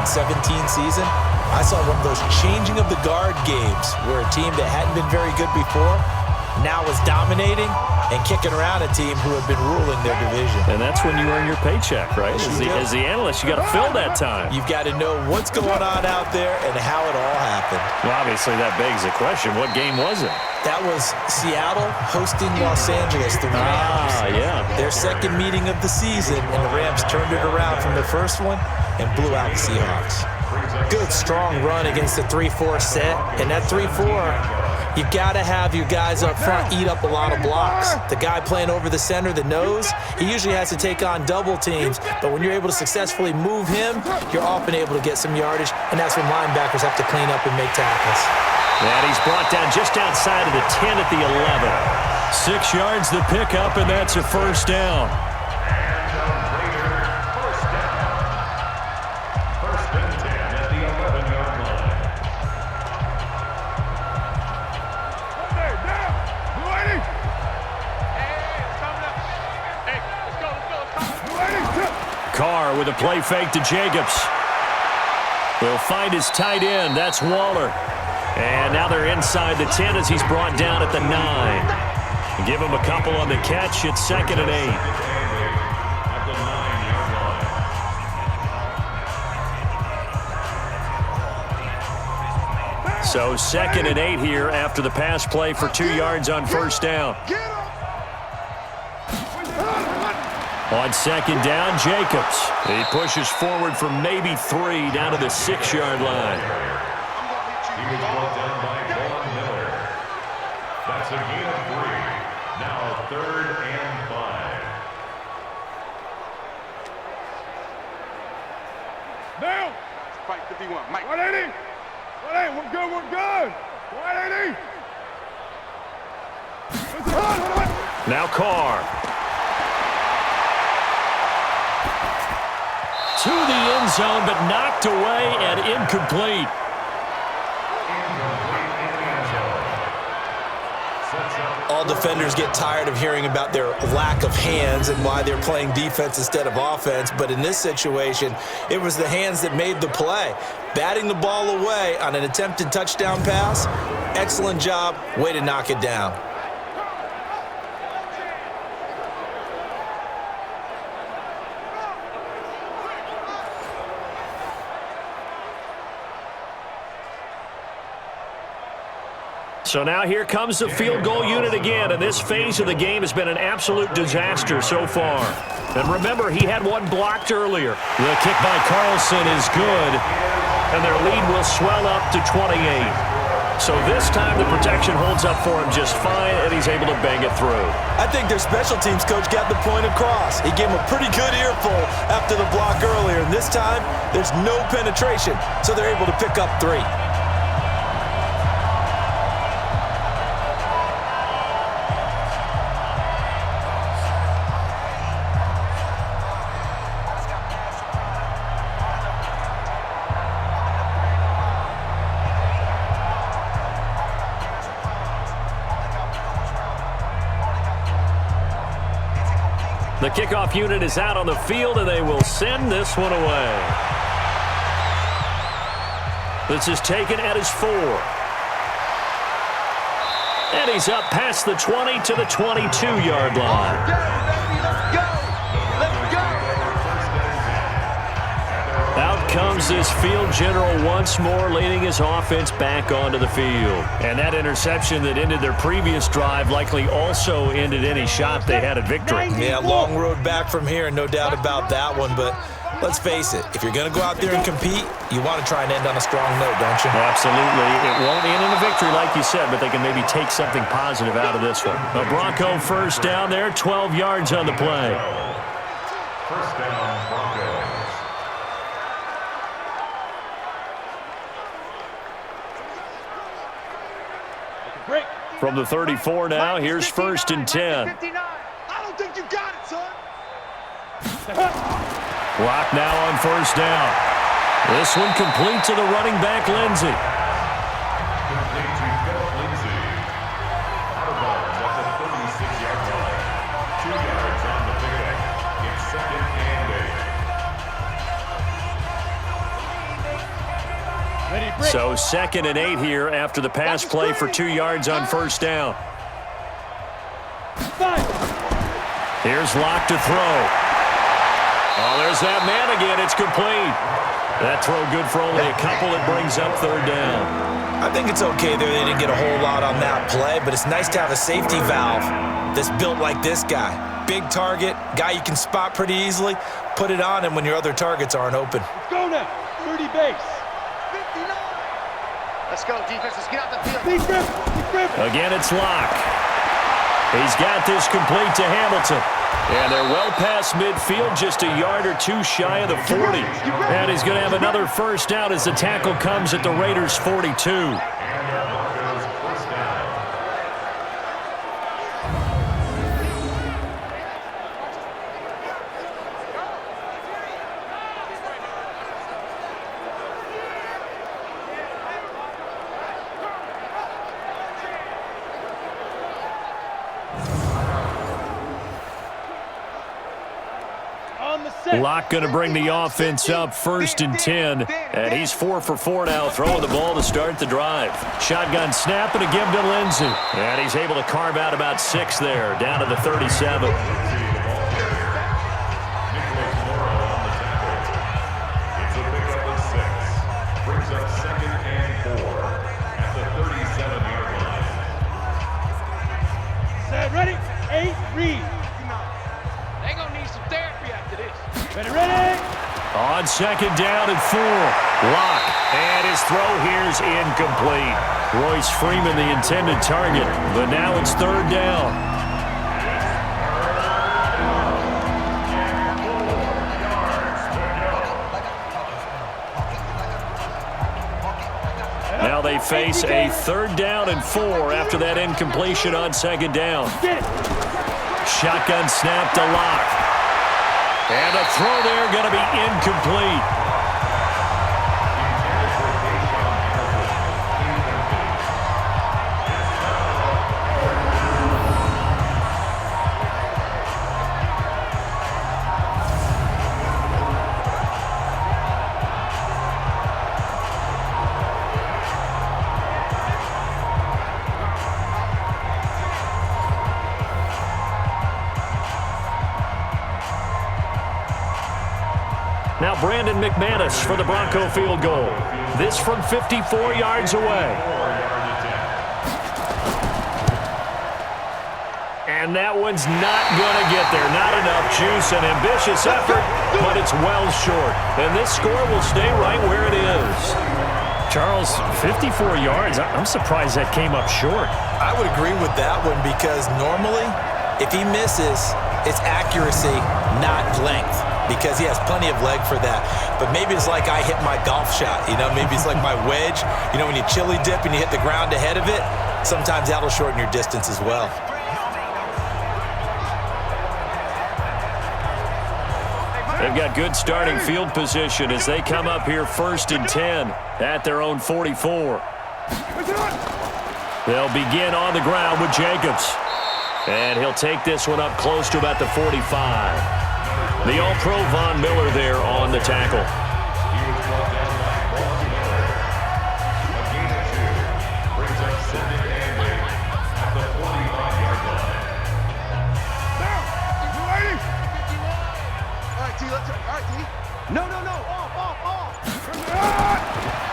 season, I saw one of those changing of the guard games where a team that hadn't been very good before now is dominating and kicking around a team who have been ruling their division. And that's when you earn your paycheck, right? As the analyst, you got to fill that time. You've got to know what's going on out there and how it all happened. Well, obviously, that begs the question, what game was it? That was Seattle hosting Los Angeles, the Rams. Yeah. Their second meeting of the season, and the Rams turned it around from the first one and blew out the Seahawks. Good, strong run against the 3-4 set, and that 3-4... You've got to have your guys up front eat up a lot of blocks. The guy playing over the center, the nose, he usually has to take on double teams. But when you're able to successfully move him, you're often able to get some yardage, and that's when linebackers have to clean up and make tackles. And he's brought down just outside of the 10 at the 11. 6 yards the pickup, and that's a first down. Carr with a play fake to Jacobs. He'll find his tight end. That's Waller. And now they're inside the 10 as he's brought down at the 9. Give him a couple on the catch. It's 2nd and 8. So 2nd and 8 here after the pass play for 2 yards on first down. On 2nd down, Jacobs. He pushes forward for maybe 3 down to the 6-yard line. He was brought down by Von Miller. That's a gain of 3. Now 3rd and 5. Now. Fight 51. Mike. 180. 180. We're good. We're good. 180. Now Carr. To the end zone, but knocked away and incomplete. All defenders get tired of hearing about their lack of hands and why they're playing defense instead of offense. But in this situation, it was the hands that made the play. Batting the ball away on an attempted touchdown pass, excellent job, way to knock it down. So now here comes the field goal unit again, and this phase of the game has been an absolute disaster so far. And remember, he had one blocked earlier. The kick by Carlson is good, and their lead will swell up to 28. So this time the protection holds up for him just fine, and he's able to bang it through. I think their special teams coach got the point across. He gave him a pretty good earful after the block earlier, and this time there's no penetration, so they're able to pick up 3. The kickoff unit is out on the field, and they will send this one away. This is taken at his 4. And he's up past the 20 to the 22-yard line. Let's go! Out comes this field general once more, leading his offense back onto the field. And that interception that ended their previous drive likely also ended any shot they had at victory. Yeah, long road back from here, no doubt about that one. But let's face it, if you're going to go out there and compete, you want to try and end on a strong note, don't you? Absolutely. It won't end in a victory like you said, but they can maybe take something positive out of this one. A Bronco first down there, 12 yards on the play. First down, Broncos. From the 34 now, here's 1st and 10. 59. I don't think you got it, son. Clock now on 1st down. This one complete to the running back, Lindsey. Complete to Philip Lindsay. Out of bounds at the 36-yard line. 2 yards on the pickup. It's 2nd and 8. So 2nd and 8 here after the pass play for 2 yards on 1st down. Here's Locke to throw. Oh, there's that man again. It's complete. That throw good for only a couple. It brings up 3rd down. I think it's okay there. They didn't get a whole lot on that play, but it's nice to have a safety valve that's built like this guy. Big target, guy you can spot pretty easily. Put it on him when your other targets aren't open. Let's go now. 30 base. 59. Let's go, defense. Let's get out the field. Big rip. Big rip. Again, it's Locke. He's got this complete to Hamilton. And they're well past midfield, just a yard or 2 shy of the 40. And he's going to have another 1st down as the tackle comes at the Raiders' 42. Locke going to bring the offense up 1st and 10. And he's 4 for 4 now, throwing the ball to start the drive. Shotgun snap and a give to Lindsey. And he's able to carve out about 6 there, down to the 37. Ready? 8, read. They gonna need some therapy after this. Ready? On 2nd down and 4. Locke. And his throw here's incomplete. Royce Freeman the intended target, but now it's 3rd down. Now they face a 3rd down and 4 after that incompletion on 2nd down. Shotgun snap to Locke. And a throw there going to be incomplete. Brandon McManus for the Bronco field goal. This from 54 yards away. And that one's not going to get there. Not enough juice, an ambitious effort, but it's well short. And this score will stay right where it is. Charles, 54 yards. I'm surprised that came up short. I would agree with that one because normally, if he misses, it's accuracy, not length, because he has plenty of leg for that. But maybe it's like I hit my golf shot. Maybe it's like my wedge. When you chili dip and you hit the ground ahead of it, sometimes that'll shorten your distance as well. They've got good starting field position as they come up here 1st and 10 at their own 44. They'll begin on the ground with Jacobs. And he'll take this one up close to about the 45. The All-Pro Von Miller there on the tackle.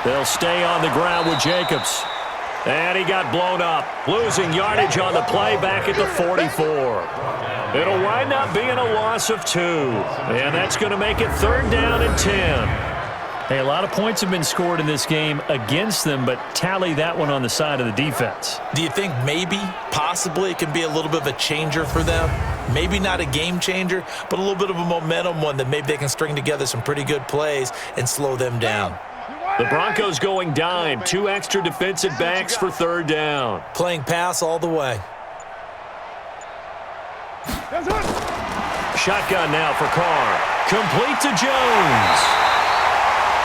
They'll stay on the ground with Jacobs. And he got blown up, losing yardage on the play back at the 44. It'll wind up being a loss of 2. And that's going to make it 3rd down and 10. Hey, a lot of points have been scored in this game against them, but tally that one on the side of the defense. Do you think maybe, possibly, it can be a little bit of a changer for them? Maybe not a game changer, but a little bit of a momentum one that maybe they can string together some pretty good plays and slow them down. The Broncos going dime. 2 extra defensive backs for 3rd down. Playing pass all the way. Shotgun now for Carr. Complete to Jones.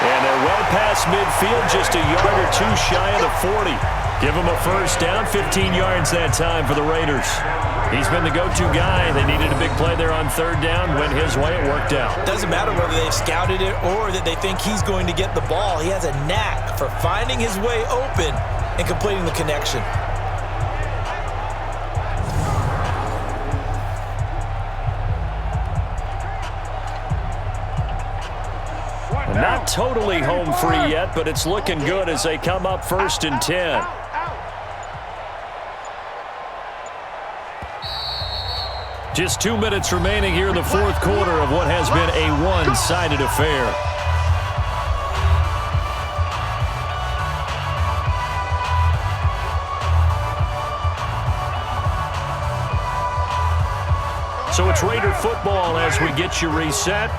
And they're well past midfield, just a yard or 2 shy of the 40. Give them a 1st down, 15 yards that time for the Raiders. He's been the go-to guy. They needed a big play there on 3rd down. Went his way, it worked out. Doesn't matter whether they've scouted it or that they think he's going to get the ball. He has a knack for finding his way open and completing the connection. Not totally home free yet, but it's looking good as they come up 1st and 10. Just 2 minutes remaining here in the 4th quarter of what has been a one-sided affair. So it's Raider football as we get you reset.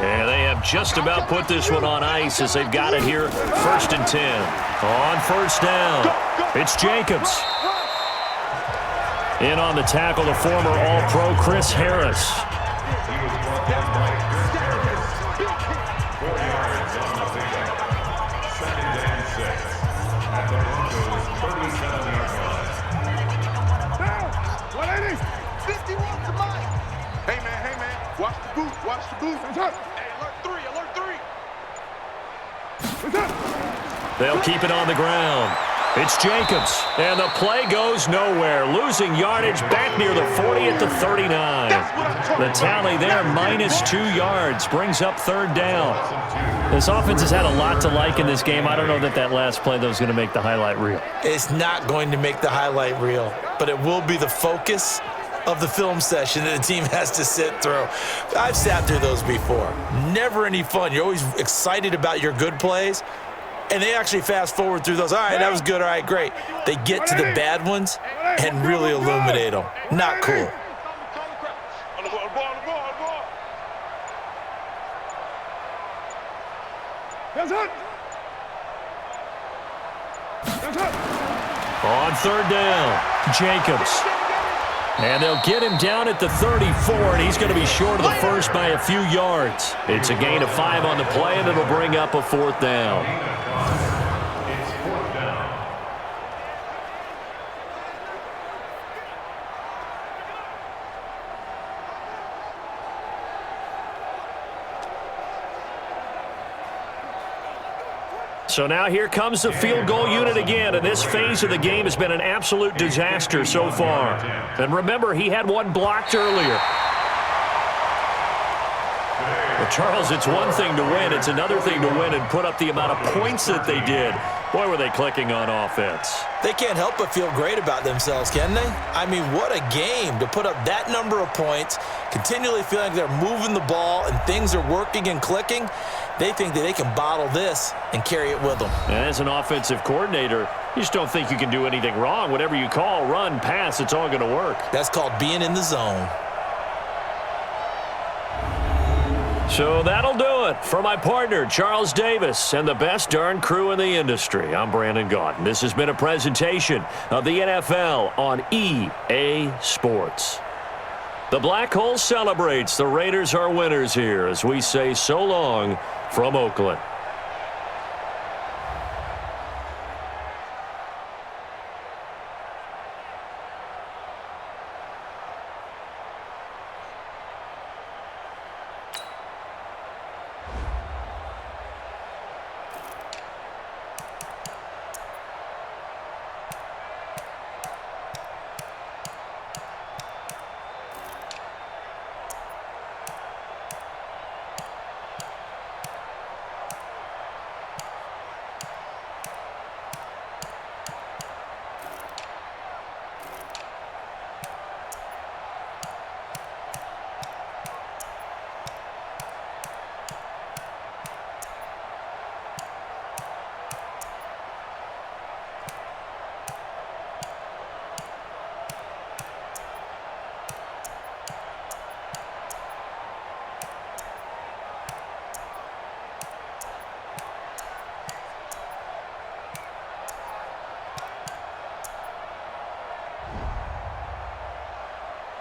And they have just about put this one on ice as they've got it here 1st and 10. On 1st down, it's Jacobs. In on the tackle, the former All-Pro Chris Harris. Hey, man, watch the boot. Hey, alert 3. They'll keep it on the ground. It's Jacobs, and the play goes nowhere, losing yardage back near the 40 at the 39. The tally there, -2 yards, brings up 3rd down. This offense has had a lot to like in this game. I don't know that last play, though, is going to make the highlight reel. It's not going to make the highlight reel, but it will be the focus of the film session that the team has to sit through. I've sat through those before. Never any fun. You're always excited about your good plays, and they actually fast forward through those. All right, that was good. All right, great. They get to the bad ones and really illuminate them. Not cool. On 3rd down, Jacobs. And they'll get him down at the 34, and he's going to be short of the 1st by a few yards. It's a gain of 5 on the play, and it'll bring up a 4th down. So now here comes the field goal unit again, and this phase of the game has been an absolute disaster so far. And remember, he had one blocked earlier. Well, Charles, it's one thing to win. It's another thing to win and put up the amount of points that they did. Boy, were they clicking on offense. They can't help but feel great about themselves, can they? I mean, what a game to put up that number of points, continually feeling like they're moving the ball and things are working and clicking. They think that they can bottle this and carry it with them. And as an offensive coordinator, you just don't think you can do anything wrong. Whatever you call, run, pass, it's all going to work. That's called being in the zone. So that'll do it. For my partner, Charles Davis, and the best darn crew in the industry, I'm Brandon Gaudin. This has been a presentation of the NFL on EA Sports. The Black Hole celebrates. The Raiders are winners here as we say so long from Oakland.